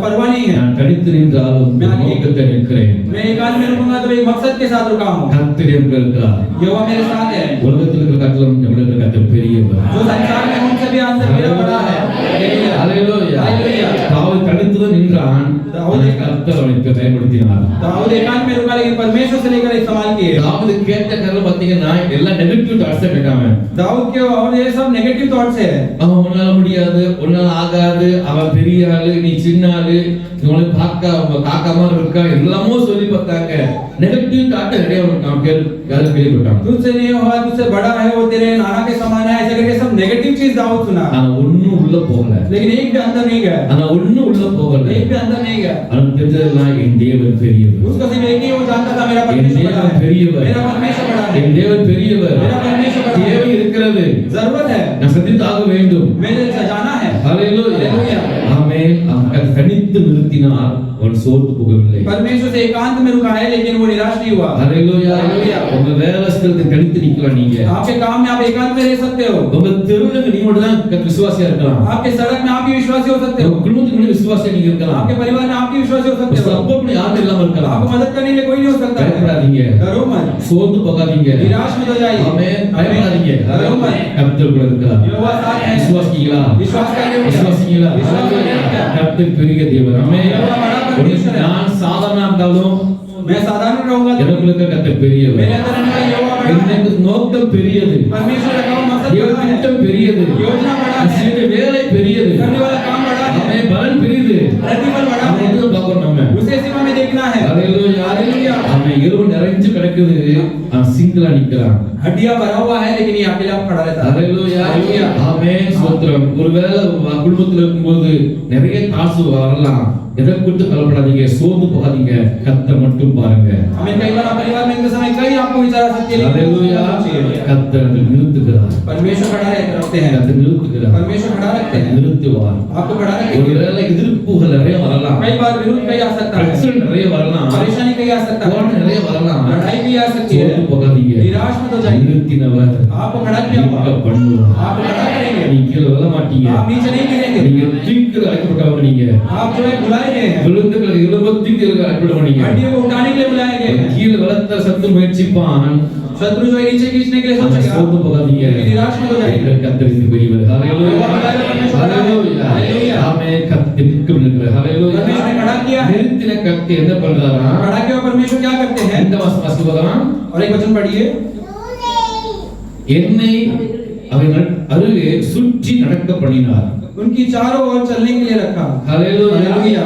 परवाह नहीं है। நான் தனித்து நின்றாலும் நோக்கத்தை நிற்கிறேன். मैं एकांत में रुकूंगा तो एक मकसद के साथ रुका हूँ। கர்த்தர் இருக்கிறார். यहोवा मेरे साथ है। உலகத்தில் இருக்கிற கர்த்தர் நம்மளுக்கு கர்த்தர் பெரியவர். जो संसार में उनसे भी अंतर मेरा बड़ा है। ஹalleluya. हालेलुया। தாவீது தனித்து நின்றான். கர்த்தர் அவனை பயன்படுத்தினார். दाऊद एकांत में रुका, लेकिन परमेश्वर से लेकर इस्तेमाल किए। தாவீது கேட்ட கதை பாத்தீங்கன்னா எல்லா நெகட்டிவ் தாட்ஸ் கேட்டாங்க. दाऊद के और ये सब नेगेटिव थॉट्स है। அவன் உன்னால முடியாது, உன்னால ஆகாது, அவன் பெரிய ஆளு, நீ சின்ன ஆளு, இவங்களை பார்க்க அவங்க காக்கா மாதிரி இருக்கா, எல்லாமோ சொல்லி பார்த்தாங்க. நெகட்டிவ் தாட் நிறைய நாம் கேள்விப்பட்டோம். तुझसे नहीं हुआ, तुझसे बड़ा है, वो तेरे नाना के समान है, ऐसे करके सब नेगेटिव चीज दाऊद सुना। ஆனா ஒண்ணும் உள்ள போகல. लेकिन एक भी अंदर नहीं गया, ஆனா ஒண்ணும் உள்ள போகல. एक भी अंदर नहीं गया। அவனுக்கு தெரிஞ்சதெல்லாம் என் தேவன் பெரியவர். उसको सिर्फ एक ही वो जानता था, मेरा என் परमेश्वर बड़ा தேவன் है, பெரியவர். मेरा परमेश्वर बड़ा है, என் தேவன் பெரியவர். मेरा परमेश्वर बड़ा है। தேவை இருக்கிறது. जरूरत है, நான் சந்தித்தாக வேண்டும். मुझे जाना है। ஹalleluya. हालेलुया। ஆமென். அவன் தனித்து நிறுத்தினார். அவன் சோர்ந்து போகவில்லை. परमेश्वर से एकांत में रुका है, लेकिन वो निराश नहीं हुआ। ஹalleluya. हालेलुया। உங்க வேலை ஸ்தலத்தை தனித்து நிக்கலாம் நீங்க. आपके काम में आप एकांत में रह सकते हो, உங்க தெருவுல நீங்க மட்டும் தான் விசுவாசியா இருக்கலாம். आपके सड़क में आप भी विश्वासी हो सकते हो, உங்க குடும்பத்துக்கு விசுவாசியா நீங்க இருக்கலாம். आपके परिवार में आप भी विश्वासी हो सकते हो। சப்போர்ட் பண்ண யாரும் இல்லாம இருக்கலாம். आपको मदद करने के लिए कोई नहीं हो सकता है। பயப்படாதீங்க. डरो मत, சோர்ந்து போகாதீங்க. निराश मत हो जाइए। ஆமென். பயப்படாதீங்க. डरो मत, கர்த்தர் கூட இருக்கிறார். यहोवा साथ है। விசுவாசிங்களா? विश्वास करने हो क्या? விசுவாசிங்களா? विश्वास करने हो क्या? கர்த்தர் பெரிய தேவன். ஆமென். यहोवा बड़ा परमेश्वर है। நான் சாதாரண இருந்தாலும் मैं साधारण रहूंगा, எனக்கு கர்த்தர் பெரியவர். मेरे अंदर रहने वाला यहोवा बड़ा है। எனக்கு நோக்கம் பெரியது. परमेश्वर का काम मकसद தேவ बड़ा है, திட்டம் பெரியது. योजना बड़ा है, செய்த வேலை பெரியது. करने वाला काम बड़ा है, ஆமென். பலன் பெரியது. प्रतिफल बड़ा है। அதை பார்க்கணும் நம்ம. उसे सीमा में देखना है। ஹalleluya. हालेलुया। ஆமென். இருள் நிறைந்த உடைஞ்சு கிடக்குது, அவன் சிங்கிளா நிக்கிறான். हड्डियां भरा हुआ है लेकिन ये अकेला खड़ा रहता है। ஹalleluya. हालेलुया। ஆமென். ஸ்தோத்திரம். ஒருவேளை உங்க குடும்பத்துல இருக்கும்போது நிறைய காசு வரலாம், எதை குறித்து கவலைப்படாதீங்க, சோர்ந்து போகாதீங்க, கர்த்தர் மட்டும் பாருங்க. हमें कई बार परिवार में इस समय कई आपको विचार आ सकती है, ஹalleluya. கர்த்தர் அதை நிறுத்துகிறார். परमेश्वर खड़ा रखते हैं, கர்த்தர் நிறுத்துகிறார். परमेश्वर खड़ा रखते हैं, நிறுத்துவார். आपको खड़ा रखेंगे। ஒருவேளை எதிர்ப்புகள் நிறைய வரலாம், कई बार विरोध कई आ सकता है, பிரச்சனை நிறைய வரலாம், परेशानी कई आ सकता है, போராட்டம் நிறைய வரலாம், लड़ाई भी आ सकती है, சோர்ந்து போகாதீங்க. निराश मत हो जाइए। நிறுத்தினவர் आपको खड़ा किया हुआ, நிற்க பண்ணுவார். आप खड़ा करेंगे, நீங்க கீழே விழ மாட்டீங்க. आप नीचे नहीं गिरेंगे, நீங்க தீர்க்க அழைக்கப்பட்டவங்க. நீங்க आप जो है बुलाए गए हैं, விழுந்துகளை இருபத்திற்கு அழைக்கப்பட்டவங்க. நீங்க हड्डियों को उठाने के लिए बुलाए गए हैं। கீழே விழத்த சத்து முயற்சிப்பான், शत्रु जो है नीचे खींचने के लिए அவன் सोचेगा, சோர்ந்து போகாதீங்க. निराश मत हो जाइए। கர்த்தர் இது பெரியவர். ஹalleluya. ஹalleluya. ஆமென். கர்த்தர் நிற்கிறார். ஹalleluya. परमेश्वर ने खड़ा किया है। நிறுத்தின கர்த்தர் என்ன பண்றாரா? खड़ा किया हुआ परमेश्वर क्या करते हैं? இந்த வாசி போகலாம். और एक वचन पढ़िए, என்னை அவர்கள் அருகே சுற்றி நடக்க பண்ணினார். उनकी चारों ओर चलने के लिए रखा। ஹalleluya. हालेलुया।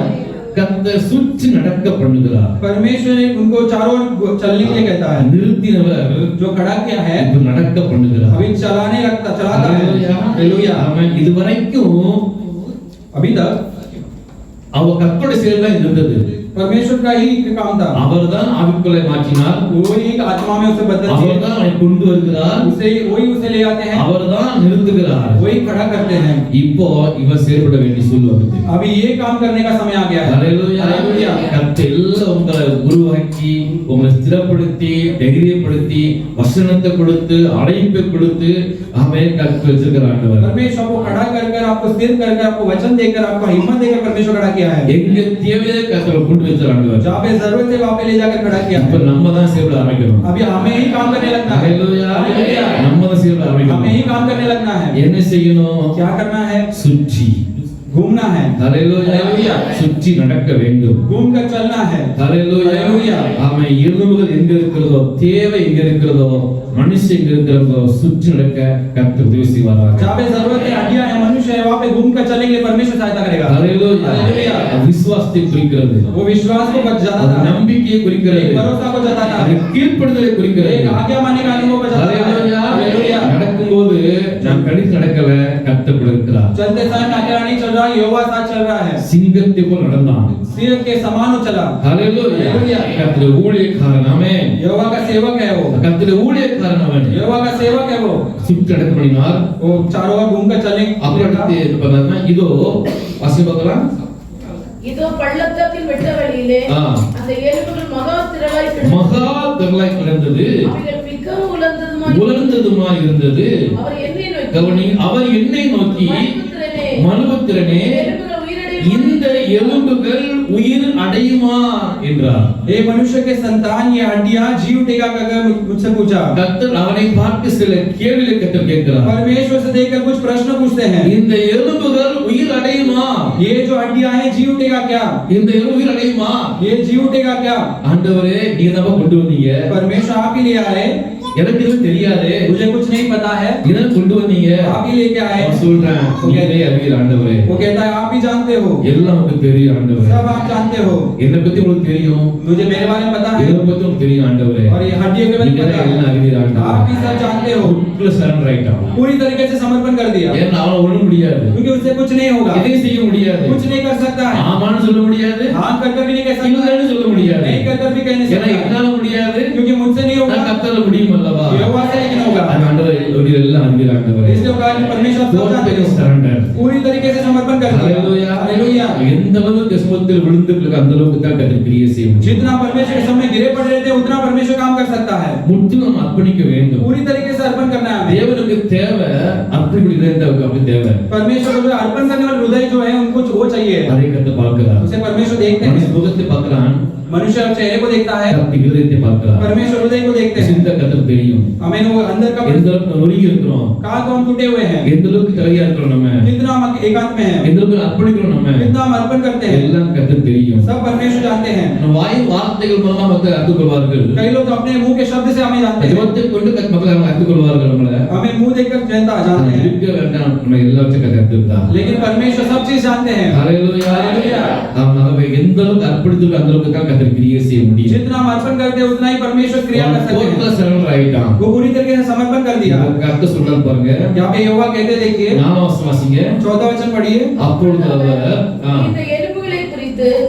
கர்த்தர் சுற்றி நடக்க பண்ணுகிறார். परमेश्वर ने उनको चारों ओर चलने के लिए कहता है। நிறுத்தினவர் जो खड़ा किया है இப்ப நடக்க பண்ணுகிறார். अभी चलाता है। ஹalleluya. हालेलुया। ஆமென். இதுவரைக்கும் अभी तक அவ கர்த்தருடைய செயல்ல இருந்தது. परमेश्वर का ही काम था, அவர்தான் ஆவிக்குள்ளே மாற்றினார், वो ही आत्मा में उसे बदलते हैं, அவர்தான் அவனை கொண்டு வருகிறார், वही उसे ले आते हैं, அவர்தான் நிறுத்துகிறார். वही खड़ा करते हैं। இப்போ இவ செயல்பட வேண்டிய சூழ்நிலை வந்து. अभी ये काम करने का समय आ गया है। ஹalleluya. हालेलुया। கர்த்தர் எல்லாம் உங்களை உருவாக்கி, உங்களை ஸ்திரப்படுத்தி, தைரியப்படுத்தி, வசனத்தை கொடுத்து, அழைப்பை கொடுத்து, ஆமென், கர்த்தர் வச்சிருக்கிற ஆண்டவர். परमेश्वर आपको खड़ा कर कर, आपको स्थिर कर कर, आपको वचन देकर, आपको हिम्मत देकर परमेश्वर खड़ा किया है। எங்க தேவையை கர்த்தர் கொண்டு வச்சிருக்கிற ஆண்டவர். जहाँ पे जरूरत है वहाँ पे ले जाकर खड़ा किया இப்ப है। நம்ம தான் செயல்பட ஆரம்பிக்கணும். अभी हमें ही काम करने लगना है। ஹalleluya. हालेलुया। நம்ம தான் செயல்பட हमें ही ஆரம்பிக்கணும். काम करने लगना है। என்ன செய்யணும்? क्या करना है? சுற்றி. घूमना है। ஹalleluya. हालेलुया। சுற்றி நடக்க வேண்டும். घूम कर चलना है। ஹalleluya. हालेलुया। ஆமென். எலும்புகள் எங்க இருக்கிறதோ, தேவை எங்க இருக்கிறதோ, மனுஷன் எங்க இருக்கிறதோ, சுற்றி நடக்க கர்த்தர் உதவி செய்வாராக. जहाँ पे जरूरत है, हड्डियां है, मनुष्य है, वहाँ पे घूम कर चलेंगे, परमेश्वर सहायता करेगा। ஹalleluya. हालेलुया। விசுவாசத்தை குறிக்கிறது, वो विश्वास को அது जताता है, நம்பிக்கையை குறிக்கிறது, एक भरोसा को जताता அது है, கீழ்ப்படிதலை குறிக்கிறது. एक आज्ञा मानने का अनुभव को जताता है। ஹalleluya. हालेलुया। நடக்கும்போது நான் கடித்து நடக்கல, கர்த்தர் கூட இருக்கிறார். चलते समय मैं अकेला नहीं चल रहा, यहोवा साथ चल रहा है। சிங்கத்தை போல் நடந்தான். सिंह के समान वो चला। ஹalleluya. हालेलुया। கர்த்தருடைய ஊழியக்காரன் ஆமென். यहोवा का सेवक है वो, கர்த்தருடைய ஊழியக்காரன் அவன். यहोवा का सेवक है वो। சுற்றி நடக்க பண்ணினார். वो चारों ओर घूम कर चलने அப்புறம் அடுத்து பார்த்தா இதோ வாசி பார்க்கலாம். இதோ பள்ளத்தாக்கின் வெட்ட வழியிலே ஆ. அந்த எலும்புகள் மகா திரளாய் கிடந்தது. மகா திரளாய் கிடந்தது, அவைகள் மிகவும் உலர்ந்ததுமாய் உலர்ந்ததுமாய் இருந்தது. அவர் என்னை நோக்கி, கவனி, அவர் என்னை நோக்கி, மனுபுத்திரனே, மனுபுத்திரனே, எலும்புகள் உயிரடையுமா? இந்த எலும்புகள் உயிர் அடையுமா என்றார். हे मनुष्य के संतान, ये हड्डियां जी उठेगा कर मुझसे पूछा। கர்த்தர் அவனை பார்த்து சில கேள்விகளை கர்த்தர் கேட்கிறார். परमेश्वर से देखकर कुछ प्रश्न पूछते हैं। இந்த எலும்புகள் உயிர் அடையுமா? ये जो हड्डियां हैं जी उठेगा क्या? இந்த எலும்பு உயிர் அடையுமா? ये जी उठेगा क्या? ஆண்டவரே, நீங்க தான் கொண்டு வந்தீங்க, परमेश्वर आप ही ले आए, எனக்கு எதுவும் தெரியாது, मुझे कुछ नहीं पता है, இதான் கொண்டு வந்தீங்க. आप ही लेके आए। நான் சொல்றேன், நீங்களே அறிவீர் ஆண்டவரே, वो कहता है आप ही जानते हो, எல்லாம் உங்களுக்கு தெரியும் ஆண்டவரே, सब आप जानते हो, என்னை பத்தி உங்களுக்கு தெரியும், मुझे मेरे बारे में पता है, இதை பத்தி உங்களுக்கு தெரியும் ஆண்டவரே, और ये हड्डियों के बारे में நீங்களே पता எல்லாம் है, அறிவீர் आप ஆண்டவரே. ही सब जानते हो। உள்ள சரண்டர் ஆயிட்டான். पूरी तरीके से समर्पण कर दिया, ஏன்னா அவன ஒண்ணும் முடியாது, क्योंकि उससे कुछ नहीं होगा, எதையும் செய்ய முடியாது, कुछ नहीं कर सकता है, ஆமான்னு சொல்ல முடியாது, हाँ कर कर भी नहीं कह सकता, இல்லைன்னு சொல்ல முடியாது, नहीं कर कर भी कह नहीं ஏன்னா सकता, என்னால முடியாது, क्योंकि मुझसे नहीं நான் होगा, கர்த்தரால முடியும் அல்லவா. यहोवा से लेकिन होगा। அது ஆண்டவரே, உடைய எல்லாம் அறிவீர் ஆண்டவரே. इसलिए कहा कि परमेश्वर सब जानते हो, சரண்டர். पूरी तरीके से समर्पण कर दिया। ஹalleluya. हालेलुया। எந்த அளவுக்கு சுமத்தில் விழுந்து பிறகு அந்த அளவுக்கு தான் கர்த்தர் கிரியை செய்ய முடியும். जितना परमेश्वर के सामने गिरे पड़े रहते हैं, उतना परमेश्वर काम कर सकता है। முற்றிலும் அர்ப்பணிக்க வேண்டும். पूरी तरीके से अर्पण करना है हमें। தேவனுக்கு தேவை அர்ப்பணிப்பு இதயத்துக்கு அப்படி தேவை. परमेश्वर को जो अर्पण करने वाले हृदय जो है उनको वो चाहिए, அதை கர்த்தர் பார்க்கிறார். उसे परमेश्वर देखते மனுஷ हैं। முகத்தை பார்க்கிறான், मनुष्य अब चेहरे को देखता है, கர்த்தர் இதயத்தை பார்க்கிறார். परमेश्वर हृदय को देखते हैं। சிந்த கர்த்தர் தெரியும். हमें वो अंदर का எந்த அளவுக்கு நொறுங்கி இருக்கிறோம், कहाँ तो हम टूटे हुए हैं, எந்த அளவுக்கு தகுதியா இருக்கிறோம், நம்ம कितना हम एकांत में हैं, எந்த அளவுக்கு அர்ப்பணிக்கிறோம், நம்ம कितना हम अर्पण करते हैं, எல்லாம் கர்த்தர் தெரியும். सब परमेश्वर जानते हैं। நம்ம வாய் வார்த்தைகள் மூலமா மக்கள் அறிந்துகொள்வார்கள். कई लोग तो अपने मुंह के शब्द से हमें जानते हैं, ஜெபத்தை கொண்டு மக்கள் அறிந்துகொள்வார்கள். நம்மள हमें मुंह देखकर जनता जानते हैं, இருக்க வேண்டாம், நம்ம எல்லாத்தையும் கர்த்தர் लेकिन परमेश्वर सब चीज जानते हैं। ஹalleluya. हालेलुया। ஆமாம், எந்த அளவுக்கு அர்ப்பணித்து அந்த அளவுக்கு தான் கர்த்தர் கர்த்தர் கிரியை செய்ய முடியும். जितना हम अर्पण करते हैं उतना ही परमेश्वर क्रिया कर सकते டோட்டலா हैं। சரண்டர் ஆயிட்டான். वो पूरी तरीके से समर्पण कर दिया। கர்த்தர் சொல்றாரு பாருங்க. यहाँ पे यहोवा कहते देखिए 4 வசனம் வாசிங்க. 14 वचन पढ़िए। அப்பொழுது அவர் இந்த எலும்புகளை குறித்து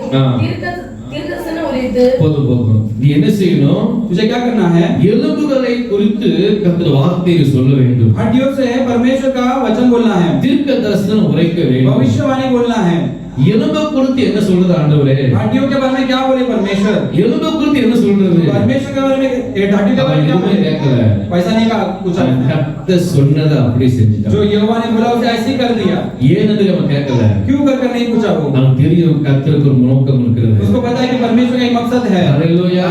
தீர்க்கதரிசனம் உரைத்து போதும் நீ என்ன செய்யணும்? तुझे क्या करना है? எலும்புகளை குறித்து கர்த்தர் வார்த்தையை சொல்ல வேண்டும். हड्डियों से परमेश्वर का वचन बोलना है, தீர்க்க தரிசனம் உரைக்க வேண்டும். भविष्यवाणी बोलना है। எலும்பை குறித்து என்ன சொல்றது ஆண்டவரே? हड्डियों के बारे में क्या बोले परमेश्वर? எலும்பை குறித்து என்ன சொல்றது? परमेश्वर के बारे में हड्डियों के बारे में क्या बोले? கேட்கல. वैसा नहीं कहा कुछ। கர்த்தர் சொன்னதை அப்படியே செஞ்சுட்டான். जो यहोवा ने बोला उसे ऐसे ही कर दिया। ஏன் அது நம்ம கேட்கல? क्यों कर नहीं पूछा वो? நமக்கு தெரியும் கர்த்தருக்கு ஒரு நோக்கம் இருக்கிறது. उसको पता है कि परमेश्वर का एक मकसद है। ஹalleluya.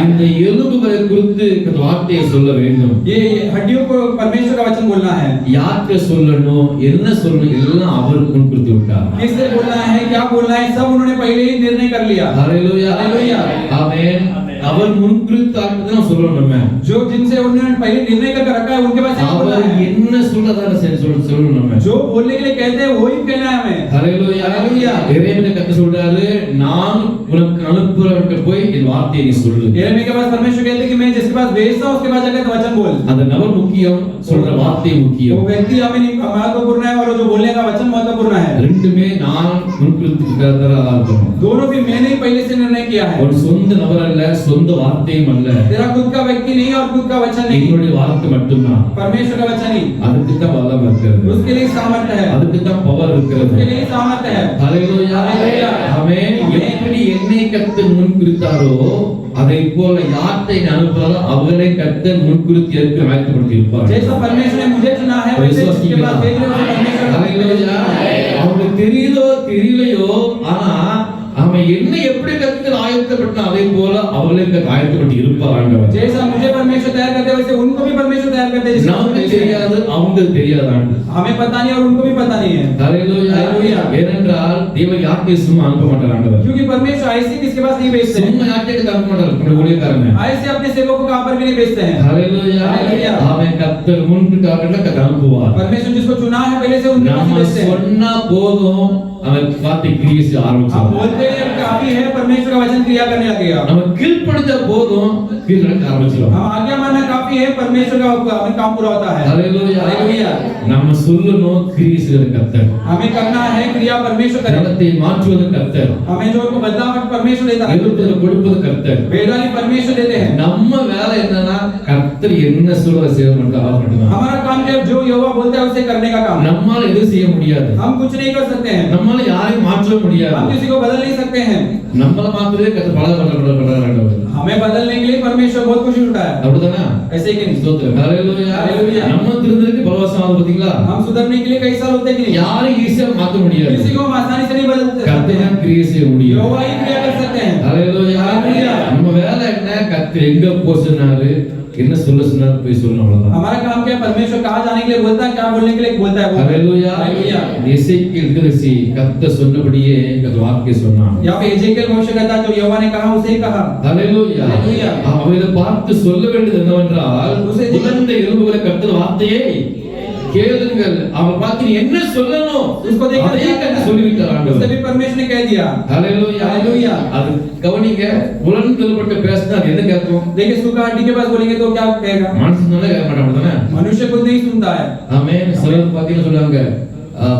இந்த எலும்புகளை குறித்து கர்த்தர் வார்த்தையை சொல்ல வேண்டும். ये हड्डियों को परमेश्वर का वचन बोलना है। யாருக்கு சொல்லணும், என்ன சொல்லணும் எல்லாம் அவருக்கு முன்குறித்து விட்டார். किससे बोलना है, क्या बोलना है, सब उन्होंने पहले ही निर्णय कर लिया। ஹalleluya. हालेलुया। ஆமென். அவர் முன்குறித்து தான் சொல்லணும் நம்ம. जो जिनसे उन्होंने पहले निर्णय कर रखा है उनके पास बोलना அவர் है। என்ன சொல்றதா சொல்லணும் நம்ம. जो बोलने के लिए कहते हैं वही कहना है हमें। ஹalleluya. हालेलुया। எரேமியா கர்த்தர் சொல்றாரு, நான் உனக்கு அனுப்புறவன்ட்ட போய் என் வார்த்தையை நீ சொல்லு. यिर्मयाह के पास परमेश्वर कहते हैं कि मैं जिसके पास भेजता हूं उसके पास जाकर वचन बोल। அந்த நபர் முக்கியம், சொல்ற வார்த்தை वो முக்கியம். व्यक्ति हमें महत्वपूर्ण है और जो बोलने का वचन महत्वपूर्ण है। ரெண்டுமே நான் முன்குறித்து கர்த்தரா இருக்கணும். दोनों भी मैंने ही पहले से निर्णय किया है। ஒரு சொந்த நபர் அல்ல, சொந்த வார்த்தையும் அல்ல. तेरा खुद का व्यक्ति नहीं और खुद का वचन नहीं, என்னுடைய வார்த்தை மட்டும்தான். परमेश्वर का वचन ही। அதுக்கு தான் பலம் இருக்கிறது. उसके लिए सामर्थ्य है, அதுக்கு தான் பவர் இருக்கிறது. उसके लिए सामर्थ्य है। ஹalleluya. ஹalleluya. ஆமென். எப்படி என்னை கர்த்தர் முன்குறித்தாரோ அதை போல யாரை அனுப்புறாரோ அவரை கர்த்தர் முன்குறித்து ஏற்க ஆயத்தப்படுத்தி இருப்பார். जैसा परमेश्वर ने मुझे चुना है वैसे उसके पास भेजने वाले परमेश्वर का ஹalleluya. அவங்களுக்கு தெரியுதோ தெரியலையோ ஆனா அவன் என்ன எப்படி கர்த்தர் ஆயத்தப்படுத்தினா அதே போல அவர்களுக்கு ஆயத்தப்பட்டு இருப்பார் ஆண்டவர். जैसा मुझे परमेश्वर तैयार करते हैं वैसे उनको भी परमेश्वर तैयार करते हैं। நமக்கு தெரியாது, அவங்களுக்கு தெரியாது ஆண்டு. हमें पता नहीं और उनको भी पता नहीं है। ஹalleluya. ஹalleluya. ஏனென்றால் தேவன் யாருக்கும் சும்மா அனுப்ப மாட்டார் ஆண்டவர். क्योंकि परमेश्वर ऐसे किसके पास नहीं भेजते हैं, சும்மா யாருக்கும் அனுப்ப மாட்டார். நம்முடைய ஊழியக்காரங்க ऐसे अपने सेवकों को कहां पर भी नहीं भेजते हैं। ஹalleluya. ஹalleluya. அவன் கர்த்தர் முன்குறித்தார்ல கர்த்தர் அனுப்புவார். परमेश्वर जिसको चुना है पहले से उनके पास நம்ம भेजते हैं। சொன்னா போதும் அவன் வார்த்தை கிரியை செய்ய हम ஆரம்பிச்சிடுவான். बोलते हैं काफी है, परमेश्वर का वचन क्रिया करने लगेगा। நம்ம கீழ்ப்படிஞ்சா போதும் கிரியை நடக்க ஆரம்பிச்சிடும். हम आज्ञा मानना काफी है, परमेश्वर का हमें काम पूरा होता है। ஹalleluya. हालेलुया। நம்ம சொல்லணும் கிரியை செய்கிற கர்த்தர். हमें करना है क्रिया परमेश्वर करेगा। ஜனத்தை மாற்றுவது கர்த்தர். हमें जो उनको बदलाव परमेश्वर देता है, எழுப்புதலை கொடுப்பது கர்த்தர். बेदानी परमेश्वर देते हैं। நம்ம வேலை என்னன்னா கர்த்தர் என்ன சொல்ற செய்ய மட்டும் அவர் மட்டும்தான். हमारा काम क्या है, जो यहोवा बोलता है उसे करने का काम। நம்மால எதுவும் செய்ய முடியாது. हम कुछ नहीं कर सकते हैं, நம்மால யாரையும் மாற்ற முடியாது. हम किसी को बदल नहीं सकते हैं। நம்மள மாத்திரமே கர்த்தர் பலப்படுறாரு. हमें बदलने के लिए परमेश्वर बहुत कुछ उठाया है। அப்படிதானே? ऐसे ही कि नहीं? ஸ்தோத்திரம். ஹalleluya. ஹalleluya. நம்ம திருந்தறதுக்கு பலவசம் ஆகுது பாத்தீங்களா? हम सुधरने के लिए कई साल होते हैं कि नहीं? யாரையும் ஈஸியா மாத்த முடியாது. किसी को हम आसानी से नहीं बदल सकते। கர்த்தர் தான் கிரியை செய்ய முடியும். यहोवा ही क्रिया कर सकते हैं। ஹalleluya. ஹalleluya. நம்ம வேலை என்ன? கர்த்தர் எங்க போ சொன்னாரு, என்ன சொல்ல சொன்னாரு போய் சொல்லணும், அவ்வளவுதான். हमारा काम क्या है, परमेश्वर कहाँ जाने के लिए बोलता है, क्या बोलने के लिए बोलता है वो। ஹalleluya. हालेलुया। எசேக்கியேல் தீர்க்கதரிசி கர்த்தர் சொன்னபடியே கர்த்தர் வார்த்தை சொன்னான். यहाँ पे एजेकियल भविष्यद्वक्ता जो यहोवा ने कहा उसे ही कहा। ஹalleluya. ஹalleluya. அவரை பார்த்து சொல்ல வேண்டியது என்னவென்றால், உசே- உலர்ந்த எலும்புகளை கர்த்தர் வார்த்தையை கேளுங்கள். அவர் பார்த்து நீ என்ன சொல்லணும் उसको देखकर அதையே क्या கர்த்தர் करना? சொல்லிவிட்டார் उससे ஆண்டவர். भी परमेश्वर ने कह दिया। ஹalleluya. ஹalleluya. அது கவனிங்க. உலர்ந்தப்பட்ட பேசினா அது என்ன கேட்கும்? देखिए सूखा हड्डी के पास बोलेंगे तो क्या कहेगा? மனுஷனால கேட்க மாட்டான் தானே? मनुष्य खुद नहीं सुनता है। ஆமென். சிலர் பாத்தீங்கன்னா சொல்றாங்க,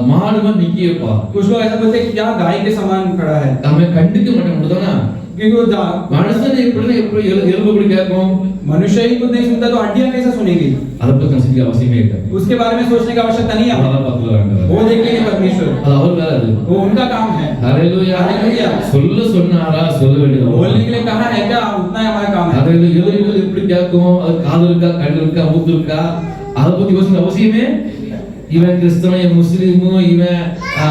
மாடு வந்து நிக்கியப்பா, कुछ लोग ऐसा बोलते हैं कि क्या गाय के समान खड़ा है, அவன் கண்டுக்க மாட்டான் தானே? क्योंकि वो மனுஷன் எப்படி எலும்பு எப்படி கேட்கும்? मनुष्य ही खुद नहीं सुनता तो हड्डियां कैसे सुनेगी? அதை பத்தி சிந்திக்க அவசியமே இல்லை. उसके बारे में सोचने की आवश्यकता नहीं है। அதான் பார்த்துக்கலாம். वो देख लेंगे परमेश्वर, அது அவர் வேலை. அது वो उनका काम है। ஹalleluya. ஹalleluya. சொல்ல சொன்னாரா சொல்ல வேண்டியது बोलने के लिए कहा है क्या, उतना ही हमारा काम है। அது எலும்புகள் எப்படி கேட்கும்? அது காது இருக்கா, கண்ணு இருக்கா, மூக்கு இருக்கா? அதை பத்தி யோசிக்க அவசியமே. இவன் கிறிஸ்தவன், இவன் முஸ்லீமும், இவன்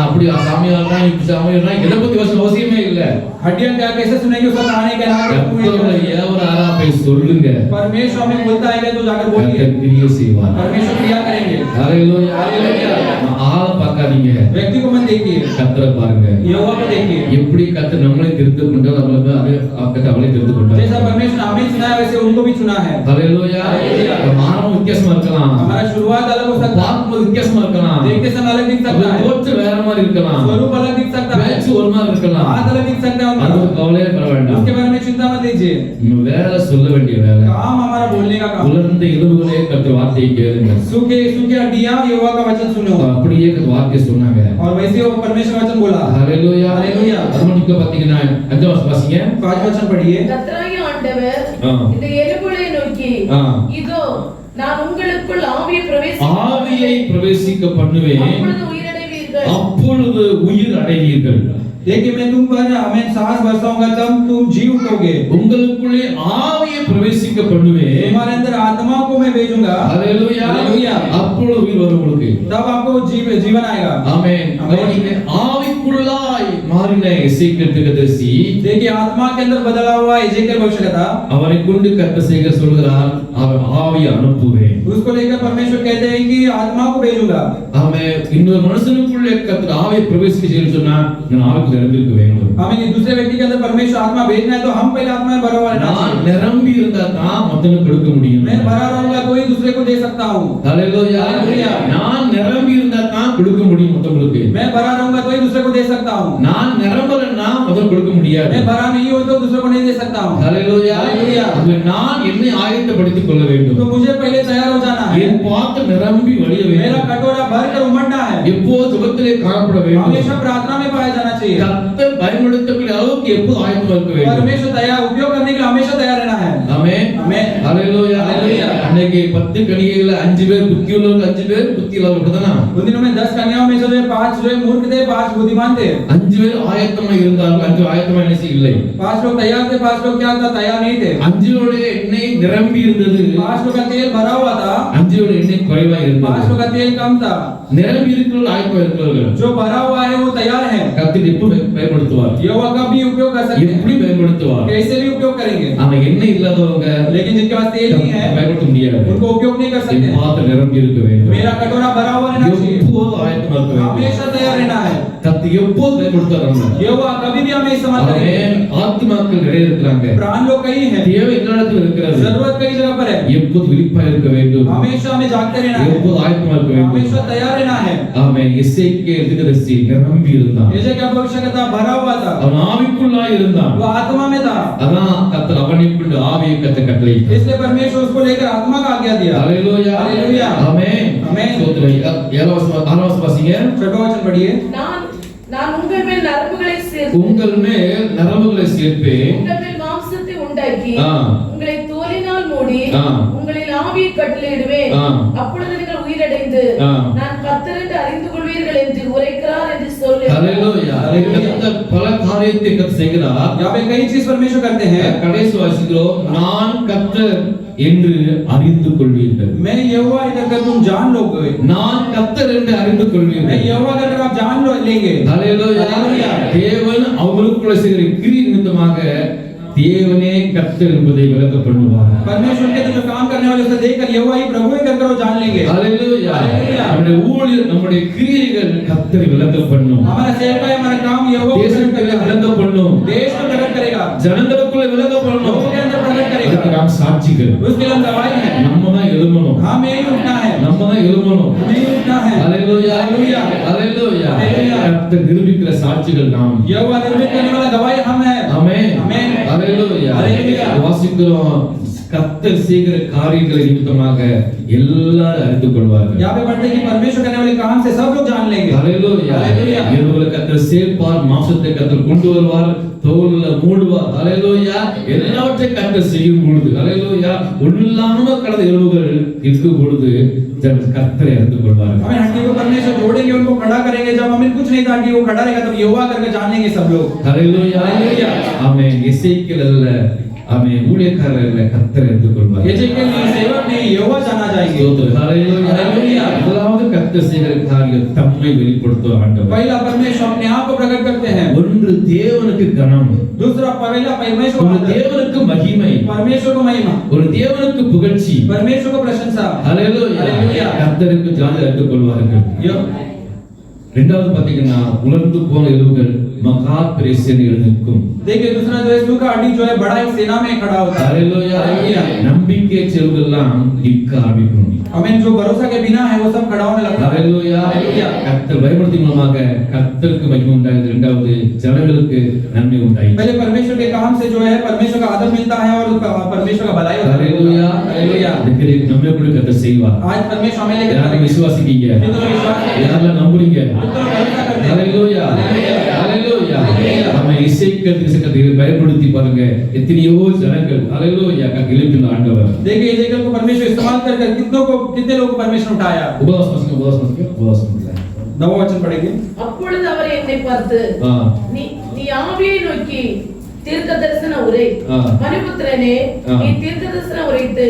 அப்படி சாமியார்னா, இப்படி சாமியார்னா, இதை பத்தி யோசிக்க அவசியமே இல்லை. हड्डियां क्या कैसे सुनेगी, उसका कहानी क्या கர்த்தருடைய ஏவராரா போய் சொல்லுங்க. परमेश्वर हमें बोलता है तो जाकर बोलिए, கர்த்தர் கிரியை செய்வார். परमेश्वर क्रिया करेंगे। ஹalleluya. ஹalleluya. ஆளை பார்க்காதீங்க, व्यक्ति को मत देखिए, கர்த்தரை பாருங்க. यहोवा को देखिए। எப்படி கர்த்தர் நம்மளை தெரிந்து கொண்டார், நம்மளை அவளை தெரிந்து கொண்டார். जैसा परमेश्वर हमें चुना है वैसे उनको भी चुना है। ஹalleluya. ஹalleluya. மானம் வித்தியாசமா இருக்கலாம், हमारा शुरुआत अलग हो सकता है, பார்க்கும்போது வித்தியாசமா இருக்கலாம், देखते समय अलग दिख सकता है, தோற்றம் வேற மாதிரி இருக்கலாம், स्वरूप अलग दिख सकता है, பேச்சு ஒரு மாதிரி இருக்கலாம். बात अलग दिख सकता है அது उनका। கவலையே பட வேண்டாம். उसके बारे में लीजिए, நம்ம வேலை சொல்ல வேண்டிய வேலை. काम हमारा बोलने का काम। உலர்ந்த எலும்புகளே கர்த்தர் வார்த்தையை கேளுங்க. सूखे सूखे हड्डियां यहोवा का वचन सुनो। அப்படியே கர்த்தர் வார்த்தை சொன்னாங்க. और वैसे वो परमेश्वर वचन बोला। ஹalleluya ஹalleluya। அது மட்டும் பாத்தீங்கன்னா 5 வருஷம் வாசிங்க. 5 वचन पढ़िए। கர்த்தராகிய ஆண்டவர் இந்த எலும்புகளை நோக்கி இதோ நான் உங்களுக்குள் ஆவியை பிரவேசிக்க பண்ணுவேன், அப்பொழுது உயிர் அடைவீர்கள். देखिए मैं तुम पर हमें सांस बरसाऊंगा तब तुम जी उठोगे। உங்களுக்குள்ளே ஆவியை பிரவேசிக்க பண்ணுவேன், तुम्हारे अंदर आत्मा को मैं भेजूंगा। ஹalleluya ஹalleluya। அப்பொழுது உயிர் வரும் உங்களுக்கு. तब आपको जीवन आएगा। ஆமென்। கவனிங்க, ஆவிக்குள்ளாய் மாறின எசேக்கியேல் தீர்க்கதரிசி, देखिए आत्मा के अंदर बदला हुआ एजेकियल भविष्यद्वक्ता, அவரை கொண்டு கர்த்தர் சேகர் சொல்கிறார், அவர் ஆவியை அனுப்புவேன். उसको लेकर परमेश्वर कहते हैं कि आत्मा को भेजूंगा। ஆமென்। இன்னொரு மனுஷனுக்குள்ளே கர்த்தர் ஆவியை பிரவேசிக்க செய்ய சொன்னா நான் ஆவிக்கு நிரம்பியிருக்க வேண்டும். हमें दूसरे व्यक्ति के अंदर परमेश्वर आत्मा भेजना है तो हम पहले आत्मा में भरा हुआ रहना நான் चाहिए। நிரம்பி இருந்தா தான் மத்தவனுக்கு கொடுக்க முடியும். मैं भरा रहूंगा तो ही दूसरे को दे सकता हूं। ஹalleluya। நான் நிரம்பி இருந்தா தான் கொடுக்க முடியும் மத்தவங்களுக்கு. मैं भरा रहूंगा तो ही दूसरे को दे सकता हूं। நான் நிரம்பலன்னா மத்தவங்களுக்கு கொடுக்க முடியாது. मैं भरा नहीं हूं तो दूसरे को नहीं दे सकता हूं। ஹalleluya। அப்ப நான் என்னை ஆயத்தப்படுத்திக் கொள்ள வேண்டும். तो मुझे पहले तैयार हो जाना है। என் பாத்திரம் நிரம்பி வழிய मेरा வேண்டும். कटोरा भरकर उमड़ना है। எப்போது ஜெபத்திலே காணப்பட வேண்டும். हमेशा प्रार्थना में पाया जाना चाहिए। கர்த்தர் பயன்படுத்தக்கூடிய அளவுக்கு எப்போது ஆயத்தமா இருக்க வேண்டும். परमेश्वर तैयार उपयोग करने के लिए हमेशा तैयार रहना है। ஆமென் ஆமென்। ஹalleluya। ஹalleluya। அன்னைக்கு 10 கன்னிகைகள் 5 பேர் புத்தி உள்ளவங்க, 5 பேர் புத்தி இல்லாதவங்க தானா? उन दिनों में 10 कन्याओं में से जो 5 जो मूर्ख थे, 5 बुद्धिमान थे। 5 பேர் ஆயத்தமா இருந்தார்கள், 5 ஆயத்தமா இல்லை. 5 लोग तैयार थे, 5 लोग क्या था तैयार नहीं थे। 5 எண்ணெய் நிரம்பி இருந்தது, 5 लोग का तेल भरा हुआ था, 5 எண்ணெய் குறைவா 5 இருந்தது. लोग का तेल कम था। நிரம்பி இருக்கிறவர்கள் ஆயத்தமா இருக்கிறவர்கள் जो भरा हुआ है वो तैयार है। கர்த்தர் எப்படி பயன்படுத்துவார்? यहोवा का भी उपयोग कर सकते हैं। எப்படி பயன்படுத்துவார்? कैसे भी उपयोग करेंगे। ஆனா எண்ணெய் இல்லாதவங்க लेकिन जिनके पास तेल नहीं है பயன்படுத்த முடியாது. उनको उपयोग नहीं कर என் सकते। பாத்திரம் நிரம்பி இருக்க வேண்டும். मेरा कटोरा भरा हुआ रहना चाहिए। எப்போது ஆயத்தமா இருக்க வேண்டும். हमेशा तैयार रहना है। கர்த்தர் எப்போது பயன்படுத்துறாங்க? यहोवा कभी भी हमें इस्तेमाल करेंगे। ஆத்மாக்கள் நிறைய இருக்கிறாங்க, प्राण लोग कई हैं, தேவை எல்லா இடத்துல இருக்கிறது. जरूरत कई जगह पर है। எப்போது விழிப்பா இருக்க வேண்டும், हमेशा हमें जागते रहना है, எப்போது ஆயத்தமா இருக்க வேண்டும். हमेशा तैयार रहना है। ஆமென்। எசேக்கியேல் தீர்க்கதரிசி நிரம்பி இருந்தான், एजेकियल भविष्यद्वक्ता भरा हुआ था, அவன் ஆவிக்குள்ளாய் இருந்தான். वो आत्मा में था। அதான் கர்த்தர் அவனுக்குள்ள ஆவியை கர்த்தர் கட்டளையிட்டார். इसलिए परमेश्वर उसको लेकर आत्मा का आज्ञा दिया। ஹalleluya हालेलुया। ஆமென் ஆமென்। ஸ்தோத்திரம்। 7 வாசிங்க. 6वां वचन पढ़िए। நான் உங்கள் மேல் நரம்புகளை சேர்த்து உங்கள் மேல் நரம்புகளை சேர்ப்பேன், உங்கள் மேல் மாம்சத்தை உண்டாக்கி உங்களை தோலினால் மூடி உங்களில் ஆவியை கட்டளையிடுவேன், அப்பொழுது நீங்கள் உயிரடைந்து நான் கர்த்தர் என்று அறிந்து கொள்வீர்கள் என்று உரைக்கிறார் என்று சொல்லு. ஹalleluya। கர்த்தர் பல காரியத்தை கர்த்தர் செய்கிறார். यहाँ पे कई चीज परमेश्वर करते हैं। கடைசி வாசிக்கிறோம், நான் கர்த்தர் என்று அறிந்து கொள்வீர்கள்। मैं यहोवा कहकर तुम जान लोगे। நான் கர்த்தர் என்று அறிந்து मैं கொள்வீர்கள்। यहोवा कहकर आप जान लेंगे। ஹalleluya। தேவன் அவர்களுக்குள்ள செய்கிற கிரியை நிமித்தமாக தேவனே கர்த்தர் என்பதை விளக்க பண்ணுவார். परमेश्वर के जो काम करने वाले उसे देखकर यहोवा ही प्रभु ही कहकर वो जान लेंगे। ஹalleluya। நம்முடைய ஊழியம், நம்முடைய கிரியைகள் கர்த்தரை விளக்க பண்ணும். हमारा सेवका है, हमारा काम यहोवा தேசத்தை விளக்க பண்ணும், देश को प्रकट करेगा, ஜனங்களுக்குள்ள விளக்க பண்ணும். लोगों के अंदर प्रकट करेगा। அதுக்கு நாம் சாட்சிகள், उसके लिए हम गवाही हैं। நம்ம தான் எழுமணும், हमें ही उठना है, நம்ம தான் எழுமணும். हमें ही उठना है। ஹalleluya हालेलुया। ஹalleluya। हालेलुया। கர்த்தர் நிரூபிக்கிற சாட்சிகள் நாம். यहोवा निर्मित करने वाला गवाही हम हैं। ஆமென் ஆமென்। ஹalleluya। हालेलुया। வாசிக்கிறோம், கர்த்தர் செய்கிற காரியங்களை நிமித்தமாக எல்லாரும் அறிந்து கொள்வார்கள். यहाँ पे पढ़ते हैं कि परमेश्वर करने वाले काम से सब लोग जान लेंगे। ஹalleluya। हालेलुया। எலும்புகளை கர்த்தர் சேர்ப்பார், மாம்சத்தை கர்த்தர் கொண்டு வருவார், தோல்ல மூடுவார். ஹalleluya। எல்லாவற்றையும் கர்த்தர் செய்யும் பொழுது, ஹalleluya, ஒண்ணில்லாம கடந்த எலும்புகள் இருக்கும் பொழுது கர்த்தரை அறிந்து கொள்வார்கள். हमें हड्डी को परमेश्वर जोड़ेंगे, उनको खड़ा करेंगे। जब हमें कुछ नहीं था कि वो खड़ा रहेगा, तब यहोवा करके जान लेंगे सब लोग। ஹalleluya हालेलुया। ஆமென்। எசேக்கியேல் அல்ல, ஆமென், ஊழியக்காரர் அல்ல, கர்த்தரை அறிந்து கொள்வார்கள். एजेकियल नहीं, सेवक नहीं, यहोवा जाना जाएंगे। ஸ்தோத்திரம்। ஹalleluya हालेलुया। முதலாவது கர்த்தர் செய்கிற காரியம் தம்மை வெளிப்படுத்துவார் ஆண்டவர். पहला परमेश्वर अपने आप को प्रकट करते हैं। ஒன்று தேவனுக்கு கனம், दूसरा पहला परमेश्वर ஒரு தேவனுக்கு மகிமை, परमेश्वर को महिमा, ஒரு தேவனுக்கு புகழ்ச்சி. परमेश्वर को प्रशंसा। ஹalleluya हालेलुया। கர்த்தருக்கு ஜாதி அறிந்து கொள்வார்கள். यो- இரண்டாவது பாத்தீங்கன்னா, உலர்ந்து போன எலும்புகள் மகா பெரிய சேனையில் நிற்கும். देखिए दूसरा जो है सूखा हड्डी जो है बड़ा एक सेना में खड़ा होता है। ஹalleluya நம்பிக்கை செல்வெல்லாம் நிற்க ஆரம்பிக்கும். हमें जो भरोसा के बिना है वो सब खड़ा होने लगता है। ஹalleluya கர்த்தர் பயன்படுத்தி மூலமாக கர்த்தருக்கு மகிமை உண்டாகுது. இரண்டாவது ஜனங்களுக்கு நன்மை உண்டாயிற்று. पहले परमेश्वर के काम से जो है परमेश्वर का आदर मिलता है और परमेश्वर का भलाई होता है। ஹalleluya हालेलुया। இதுக்கு நம்ம கூட கர்த்தர் செய்வார். आज परमेश्वर हमें लेकर யாரெல்லாம் விசுவாசிக்கீங்க? कितने विश्वास करते हैं? யாரெல்லாம் நம்புறீங்க? कितने भरोसा करते हैं? ஹalleluya ஹalleluya நம்ம இசைக்கு திசைக்கு பயன்படுத்தி பாருங்க எத்தனையோ ஜனங்கள் ஹalleluya எழுப்பின ஆண்டவர். देखिए एजेकियल को परमेश्वर इस्तेमाल कर कितने लोगों को परमेश्वर उठाया। உபவாசம் नवा वचन पढ़ेंगे। அப்பொழுது அவர் என்னை பார்த்து நீ ஆவியை நோக்கி தீர்க்க தரிசன உரை மனுபுத்திரனே நீ தீர்க்க தரிசன உரைத்து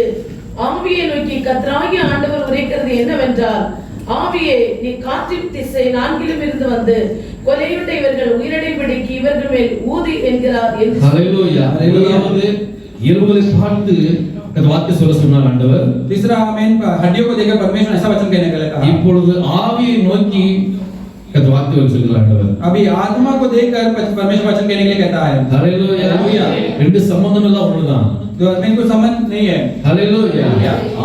ஆவியை நோக்கி கர்த்தராகிய ஆண்டவர் உரைக்கிறது என்னவென்றால் ஆவியே நீ காற்றின் திசை நான்கிலும் இருந்து வந்து கொலையுண்ட இவர்கள் உயிரடைபடிக்கு இவர்கள் மேல் ஊதி என்கிறார் என்று ஹalleluya முதலாவது எலும்புகளை பார்த்து வார்த்தை சொல்ல சொன்னார் ஆண்டவர். तीसरा आमीन हड्डियों को देखकर परमेश्वर ऐसा वचन कहने के लिए कहा। இப்பொழுது ஆவியை நோக்கி வார்த்தை சொல்கிறார் ஆண்டவர். अभी आत्मा को देखकर परमेश्वर वचन कहने के लिए कहता है। ஹalleluya ரெண்டு சம்பந்தம் எல்லாம் ஒண்ணுதான். तो आदमी को संबंध नहीं है। ஹalleluya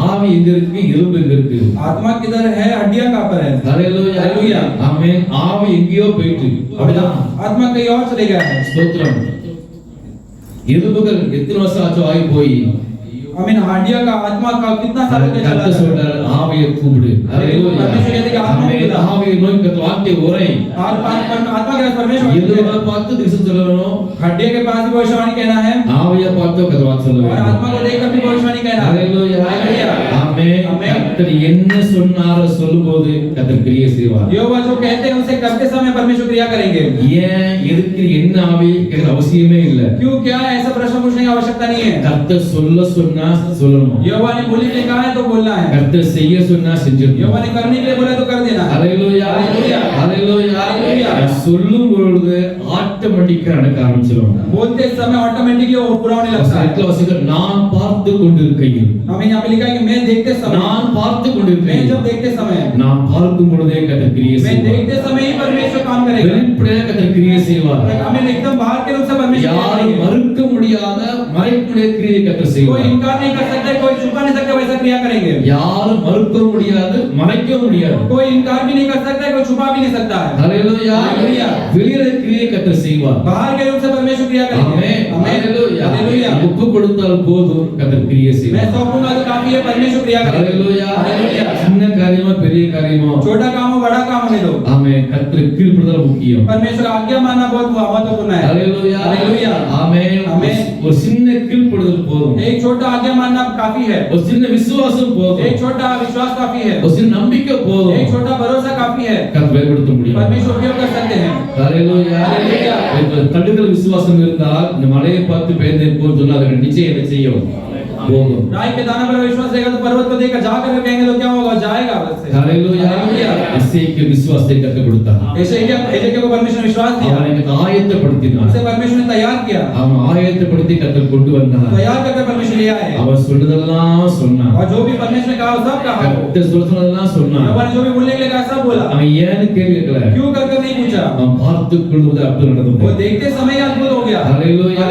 ஆவி எங்க இருக்கு எலும்பு எங்க இருக்கு? आत्मा किधर है हड्डियां कहां पर है? ஹalleluya ஆமென் ஆவி எங்கேயோ போயிட்டு அப்படிதான் आत्मा कहीं और चले गया है। ஸ்தோத்திரம் எலும்புகள் எத்தனை வருஷம் ஆச்சோ ஆகி போய் आमीन हड्डियां का आत्मा का कितना साल हो गया चला கர்த்தர் சொல்றார் ஆவியை கூப்பிடு ஹalleluya परमेश्वर कहते कि आत्मा को बुला। ஆவியை நோக்கி வார்த்தை உரை और आत्मा के परमेश्वर எலும்புகளை பார்த்து திசை சொல்லணும் हड्डियों के पास भी भविष्यवाणी कहना है ஆவியை பார்த்து வார்த்தை சொல்ல और வேண்டும். आत्मा को देखकर भी भविष्यवाणी कहना है। ஹalleluya ஆமென் கர்த்தர் என்ன சொன்னாரோ சொல்லும்போது கர்த்தர் கிரியை செய்வார். यहोवा जो कहते हैं उसे करते समय परमेश्वर क्रिया करेंगे। ஏன் எதுக்கு என்ன ஆவி கேட்கிற அவசியமே இல்ல. क्यों क्या ऐसा प्रश्न पूछने की आवश्यकता नहीं है। கர்த்தர் சொல்ல சொன்னா சொல்லணும். यहोवा ने बोलने के लिए कहा है तो बोलना है। கர்த்தர் செய்ய சொன்னா செஞ்சிடணும். यहोवा ने करने के लिए बोला तो कर देना है। ஹalleluya ஹalleluya சொல்லும் பொழுது ஆட்டோமேட்டிக்கா நடக்க ஆரம்பிச்சிடும். बोलते समय ऑटोमेटिकली वो पूरा होने लगता है। நான் பார்த்து கொண்டிருக்கையில் हमें यहाँ पे लिखा है कि मैं देखते समय நான் பார்த்து मैं கொண்டிருக்கையில் जब देखते समय நான் பார்க்கும் பொழுதே கர்த்தர் கிரியை मैं செய்வார். देखते समय ही परमेश्वर काम करेगा। வெளிப்படையாக கர்த்தர் கிரியை செய்வார். हमें एकदम बाहर के रूप से परमेश्वर क्रिया யாரும் करेंगे। மறுக்க முடியாத மறைப்புடைய கிரியை கர்த்தர் कोई செய்வார். इनकार नहीं कर सकता कोई छुपा नहीं सकता वैसा क्रिया करेंगे। யாரும் மறுக்க முடியாது மறைக்க முடியாது. कोई इनकार भी नहीं कर सकता कोई छुपा भी नहीं सकता है। ஹalleluya வெளியில கிரியை கர்த்தர் செய்வார். बाहर के रूप से परमेश्वर क्रिया करेंगे। ஆமென் ஹalleluya ஒப்பு கொடுத்தால் போதும் கர்த்தர் கிரியை मैं செய்வார். सौंपूंगा तो काफी है परमेश्वर क्रिया करेगा। ஹalleluya சின்ன காரியமா பெரிய காரியமா छोटा काम हो बड़ा काम होने दो ஆமென் கர்த்தர் கீழ்ப்படிதல் முக்கியம். परमेश्वर आज्ञा मानना बहुत महत्वपूर्ण है। ஹalleluya ஆமென் ஆமென் ஒரு சின்ன கீழ்ப்படிதல் போதும். एक छोटा आज्ञा मानना काफी है। ஒரு சின்ன விசுவாசம் போதும். एक छोटा विश्वास काफी है। ஒரு சின்ன நம்பிக்கை போதும். एक छोटा भरोसा काफी है। கர்த்தர் பயன்படுத்த முடியும். परमेश्वर उपयोग कर सकते हैं। ஹalleluya தடுக்கல் விசுவாசம் இருந்தால் இந்த மலையை பார்த்து பெயர்ந்தேன் சொன்னா அது நிச்சயம் என்ன செய்யும் போகும். राई के दाने पर विश्वास रहेगा तो पर्वत को देखकर जाकर कहेंगे तो क्या होगा जाएगा बस से। ஹalleluya இசைக்கு விசுவாசத்தை கற்றுக் கொடுத்தார். एजेकियल को परमेश्वर ने विश्वास दिया। அவனை ஆயத்தப்படுத்தினார். उसे परमेश्वर ने तैयार किया। அவன் ஆயத்தப்படுத்தி கர்த்தர் கொண்டு வந்தார். तैयार करके परमेश्वर ले आए। அவன் சொல்றதெல்லாம் சொன்னான். और जो भी परमेश्वर ने कहा वो सब कहा। கர்த்தர் சொல்றதெல்லாம் சொன்னான். यहोवा ने जो भी बोलने के लिए कहा सब बोला। அவன் ஏன்னு கேள்வி கேட்கல. क्यों करके नहीं पूछा। அவன் பார்த்து கொள்வது அற்புதம் நடந்தது. वो देखते समय अद्भुत हो गया। ஹalleluya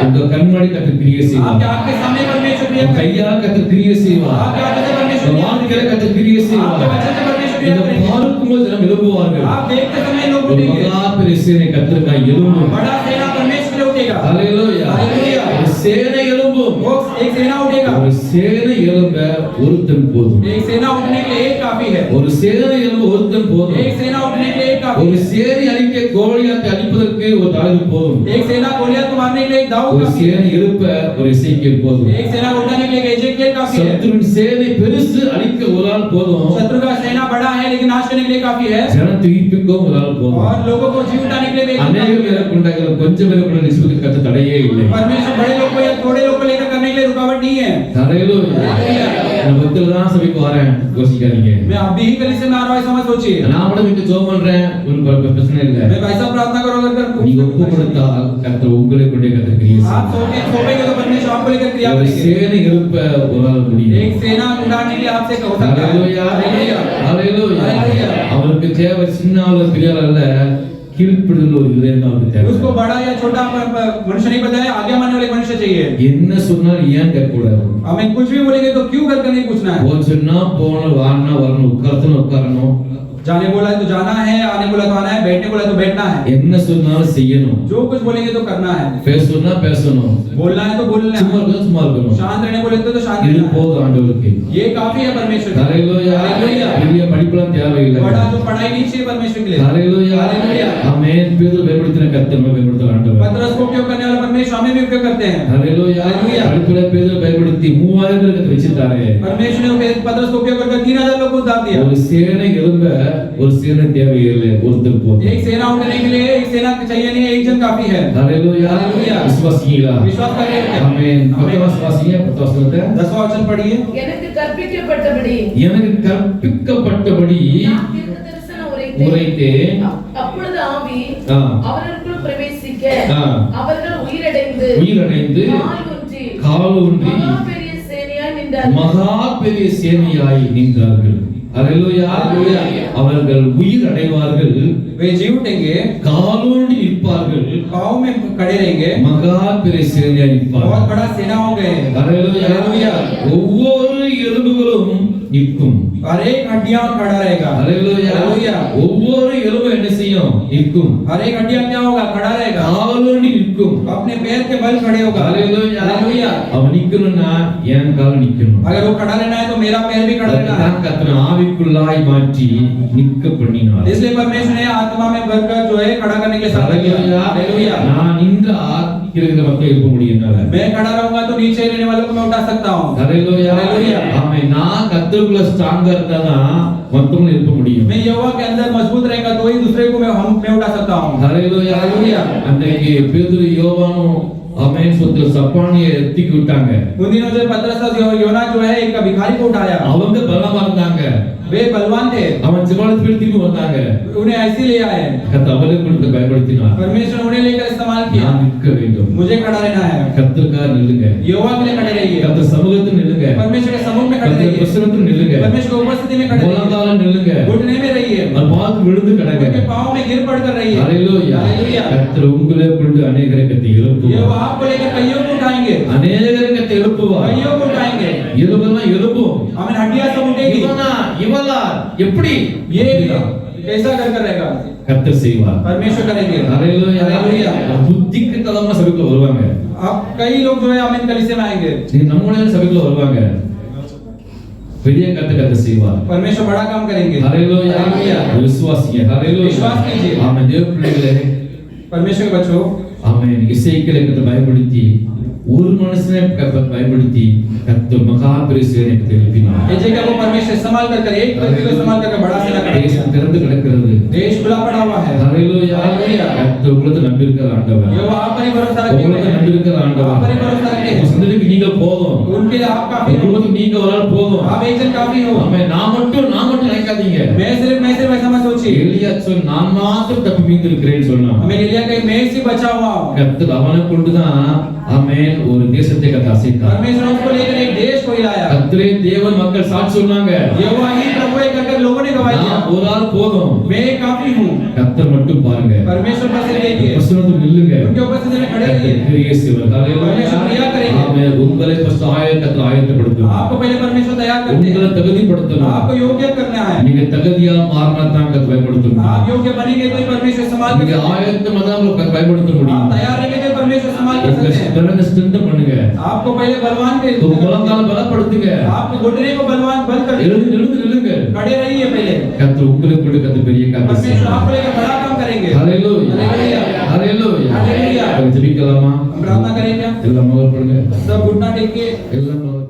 உங்க கண்மணி கர்த்தர் கிரியை செய்வார். आपके आंख के सामने परमेश्वर क्रिया करेगा। கையால் கர்த்தர் கிரியை செய்வார். आपके हाथ से परमेश्वर क्रिया வார்த்தையால் கர்த்தர் கிரியை செய்வார். आपके वचन से परमेश्वर क्रिया இதை करेगा। பார்க்கும்போது ஜனம் எழும்புவார்கள். आप देखते समय लोग ஒரு उठेंगे। மகா பெரிய சேனை கர்த்தருக்காய் எழும்பும். बड़ा सेना परमेश्वर के लिए उठेगा। ஹalleluya हालेलुया। ஒரு சேனை எழும்பும். वो एक सेना उठेगा। ஒரு சேனை எழும்ப ஒருத்தன் போதும். एक सेना उठने के लिए एक काफी है। ஒரு சேனை எழும்ப ஒருத்தன் போதும். एक सेना उठने के लिए एक काफी ஒரு है। சேனை அழிக்க கோலியாத்தை அழிப்பதற்கு ஒரு தாவீது போதும். एक सेना गोलियत को मारने के लिए एक दाऊद ஒரு काफी है। சேனை எழுப்ப ஒரு எசேக்கியேல் போதும். एक सेना को उठाने के लिए एक एजेकियल काफी है। சத்துருவின் சேனை பெருசு அழிக்க ஒரு ஆள் போதும். शत्रु का सेना बड़ा है लेकिन नाश करने के लिए काफी है। ஜனத்தை உயிர்ப்பிக்கவும் ஒரு ஆள் போதும். और लोगों को जीव उठाने के लिए भी एक அநேக काफी है। பேரை கொண்டார்கள் கொஞ்சம் பேரை கொண்ட நிசுவுக்கு கத்த தடையே இல்லை. परमेश्वर बड़े लोग को या थोड़े लोग को लेकर करने के लिए रुकावट नहीं है। ஹalleluya நான் பக்தர்கள் தான் சபைக்கு வரேன் யோசிக்காதீங்க. मैं अभी ही कलीसिया में आ रहा हूं ऐसा मत सोचिए। நான் கூட வீட்டு ஜெபம் பண்றேன் உங்களுக்கு பிரச்சனை இல்ல. मैं वैसा प्रार्थना करूंगा अगर நீங்க ஒப்பு கொடுத்தால் கர்த்தர் உங்களை கொண்டே கர்த்தர் கிரியை आप செய்வார். सोपेंगे तो परमेश्वर आपको लेकर क्रिया ஒரு करेंगे। சேனை எழுப்ப ஒரு ஆள் முடியும். एक सेना उठाने के लिए आपसे हो सकता है। ஹalleluya ஹalleluya हालेलुया। அவருக்கு தேவை சின்ன ஆளு பெரிய ஆள் அல்ல கீழ்ப்படிதல் ஒரு இதயம் தான் அவருக்கு தேவை. उसको बड़ा या छोटा मनुष्य नहीं बताया आज्ञा मानने वाले मनुष्य चाहिए। என்ன சொன்னாலும் ஏன் கேட்க கூடாது. हमें कुछ भी बोलेंगे तो क्यों करके नहीं पूछना है। போன் சொன்னா போன வான்னா வரணும் உட்கார்த்தணும் உட்காரணும் जाने बोला है तो जाना है, आने बोला तो आना है, बैठने बोला तो बैठना है। என்ன சொன்னாலும் செய்யணும், जो कुछ बोलेंगे तो करना है, பேசணும்னா பேசணும், बोलना है तो बोलना சும்மா है, இருக்கணும் சும்மா இருக்கணும். शांत रहने बोले तो शांत இது रहना है। போதும் ஆண்டவருக்கு. ये काफी है परमेश्वर के लिए। ஹalleluya. हालेलुया। பெரிய படிப்புலாம் தேவையில்லை. बड़ा जो पढ़ाई नहीं चाहिए परमेश्वर के लिए। ஹalleluya. हालेलुया। ஆமென். பேதுரு பயன்படுத்தின கர்த்தர் பயன்படுத்துற ஆண்டவர். पतरस को उपयोग करने वाला परमेश्वर हमें भी उपयोग करते हैं। ஹalleluya. हालेलुया। படிப்புல பேதுரு பயன்படுத்தி 3000 பேருக்கு வச்சிட்டாரே. परमेश्वर ने पतरस को उपयोग करके 3000 लोगों को दान दिया। ஒரு சேனை எழும்ப ஒரு சேனை தேவையில்லை, ஒருத்தர் போதும். एक सेना उठने के लिए एक सेना चाहिए नहीं, एक जन काफी है। ஹalleluya. हालेलुया। விசுவாசிங்களா? विश्वास कर रहे हैं। ஆமென். விசுவாசிங்க. 10 வசனத்தை 10वां वचन पढ़िए। எனக்கு கற்பிக்கப்பட்டபடி எனக்கு கற்பிக்கப்பட்டபடி நான் தீர்க்கதரிசனம் உரைத்தேன். உரைத்தேன். அப்பொழுது ஆவி ஆ. அவர்களுக்குள் பிரவேசிக்க ஆ. அவர்கள் உயிரடைந்து உயிரடைந்து காலூன்றி மகா பெரிய சேனையாய் நின்றார்கள். மகா பெரிய சேனையாய் நின்றார்கள். ஹalleluya. அவர்கள் உயிர் அடைவார்கள், वे जी उठेंगे, காலூன்றி நிற்பார்கள், पाँव में खड़े रहेंगे, மகா பெரிய சேனையாய் बहुत நிற்பார்கள். बड़ा सेना हो गए। ஹalleluya. ஒவ்வொரு எலும்புகளும் நிற்கும். हर एक हड्डियां खड़ा रहेगा। ஹalleluya. हालेलुया। ஒவ்வொரு எலும்பும் என்ன செய்யும்? நிற்கும். हर एक हड्डियां क्या होगा? खड़ा रहेगा। காலூன்றி நிற்கும். अपने पैर के बल खड़े होगा। ஹalleluya. हालेलुया। அவன் நிக்கணும்னா என் கால் நிக்கணும். अगर वो खड़ा रहना है तो मेरा पैर भी खड़ा रहना है। அதுதான் கர்த்தர் ஆவிக்குள்ளாய் மாற்றி நிற்க பண்ணினார். इसलिए परमेश्वर ने आत्मा में भरकर जो है खड़ा करने के लिए साथ किया। हालेलुया। நான் நின்றால் இருக்கிற மக்கள் இருக்க முடியும் என்னால. मैं खड़ा रहूंगा तो नीचे रहने वालों को मैं उठा सकता हूँ। ஹalleluya. हालेलुया। ஆமென். நான் கர்த்தருக்குள்ள ஸ்ட்ராங்கா இருந்தாதான் மத்தவங்க இருக்க முடியும். मैं यहोवा के अंदर मजबूत रहेगा तो ही दूसरे को मैं उठा सकता हूँ। ஹalleluya. हालेलुया। அன்றைக்கு பேதுரு யோவானும் ஆமென் சொத்து சப்பானியை தூக்கி விட்டாங்க. उन दिनों जो पतरस और योना जो है एक भिखारी को उठाया। அவங்க பலமா இருந்தாங்க, वे बलवान थे, அவன் ஜெபத்துல திரும்பி வந்தாங்க. उन्हें ऐसे ले आए। கர்த்தர் அவர்களுக்கு பயன்படுத்தினார். परमेश्वर ने उन्हें लेकर इस्तेमाल किया। நான் நிற்க வேண்டும். मुझे खड़ा रहना है। கர்த்தருக்காக நில்லுங்க. यहोवा के लिए खड़े रहिए। கர்த்தர் சமூகத்தில் நில்லுங்க. परमेश्वर के समूह में खड़े கர்த்தர் रहिए। பிரசன்னத்தில் நில்லுங்க. परमेश्वर की उपस्थिति में खड़े रहिए। முழங்கால நில்லுங்க. घुटने में रहिए। அவர் பார்த்து விழுந்து கிடங்க. उनके पांव में गिर पड़कर रहिए। ஹalleluya. हालेलुया। கர்த்தர் உங்களை கொண்டு அநேகரை கட்டி எழுப்புவார். यहोवा आपको लेकर कईयों को उठाएंगे। அநேகரை கட்டி எழுப்புவார். कईयों को उठाएंगे। எலும்பெல்லாம் எழுப்பும். हमें हड्डियां सब उठेगी। இவனா இவளா எப்படி ये कैसा कर रहेगा? கர்த்தர் செய்வார். परमेश्वर करेंगे। ஹalleluya. हालेलुया। புத்திக்கு தலமா சபைக்குள்ள வருவாங்க. अब कई लोग जो है आमीन कलीसिया में आएंगे। நீங்க நம்மளே சபைக்குள்ள வருவாங்க. பெரிய கர்த்தர் செய்வார். परमेश्वर बड़ा काम करेंगे। ஹalleluya. हालेलुया। விசுவாசிங்க. ஹalleluya. विश्वास कीजिए। ஆமென். தேவ பிள்ளைகளே, परमेश्वर के बच्चों, ஆமென். இசைக்கேலை கர்த்தர் பயன்படுத்தி ஒரு மனுஷனை கர்த்தர் பயன்படுத்தி கர்த்தர் மகா பெரிய சேனையை எழுப்பினார். ये जगह को परमेश्वर इस्तेमाल कर एक व्यक्ति को इस्तेमाल करके बड़ा सेना करेंगे। தேசம் திறந்து கிடக்கிறது. देश खुला पड़ा हुआ है। ஹalleluya. हालेलुया। கர்த்தர் உங்களுக்கு நம்பியிருக்கிற ஆண்டவர். यहोवा आप पर ही भरोसा रखिए। உங்களுக்கு நம்பியிருக்கிற ஆண்டவர். आप पर ही भरोसा रखिए। உங்க சந்ததிக்கு நீங்க போதும். उनके लिए आप काफी हो। உங்களுக்கு நீங்க ஒரு ஆள் போதும். आप एक जन काफी हो। ஆமென். நான் மட்டும் நினைக்காதீங்க. मैं सिर्फ ऐसा मत सोचिए। எலியா சொல் நான் மாத்திரம் தப்பி மீந்திருக்கிறேன்னு சொன்னான். हमें एलिया कहीं मैं से बचा हुआ हूं। கர்த்தர் அவனை கொண்டுதான் ஆமென் ஒரு தேசத்தை கர்த்தர் அசைத்தார். परमेश्वर उसको लेकर एक देश को हिलाया। கர்த்தரே தேவன் மக்கள் சாட்சி சொன்னாங்க. यहोवा ही प्रभु है कहकर लोगों ने गवाही दिया। நான் ஒரு ஆள் போதும். मैं काफी हूं। கர்த்தர் மட்டும் பாருங்க. परमेश्वर पर से देखिए। வசனத்தில் நில்லுங்க. उनके उपस्थिति में खड़े கர்த்தர் रहिए। கிரியை செய்வார். परमेश्वर क्रिया करेंगे। ஆமென். உங்களை ஃபர்ஸ்ட் கர்த்தர் ஆயத்தப்படுத்தும். आपको पहले परमेश्वर तैयार करते உங்களை हैं। தகுதிப்படுத்தணும். आपको योग्य करना है। நீங்க தகுதியா மாறினா தான் கர்த்தர் பயன்படுத்த आप முடியும். योग्य बनेंगे तो ही परमेश्वर इस्तेमाल कर நீங்க सकते हैं। ஆயத்தமா தான் உங்களுக்கு பயன்படுத்த आप முடியும். तैयार रहेंगे तो परमेश्वर इस्तेमाल कर உங்க सकते हैं। திறனை ஸ்ட்ரென்த் பண்ணுங்க. आपको पहले बलवान के உங்க முழங்கால பலப்படுத்துங்க. आपको घुटने को बलवान बल कर எழுந்து நில்லுங்க. खड़े रहिए पहले। கர்த்தர் உங்களுக்கு கொண்டு கர்த்தர் பெரிய காரியம் परमेश्वर செய்வார். आपको लेकर बड़ा काम करेंगे। ஹalleluya. हालेलुया। ஹalleluya. हालेलुया। ஜெபிக்கலாமா? हम प्रार्थना करें क्या? எல்லாம் முகப்படுங்க. सब घुटना टेक के எல்லாம் முகப்படுங்க.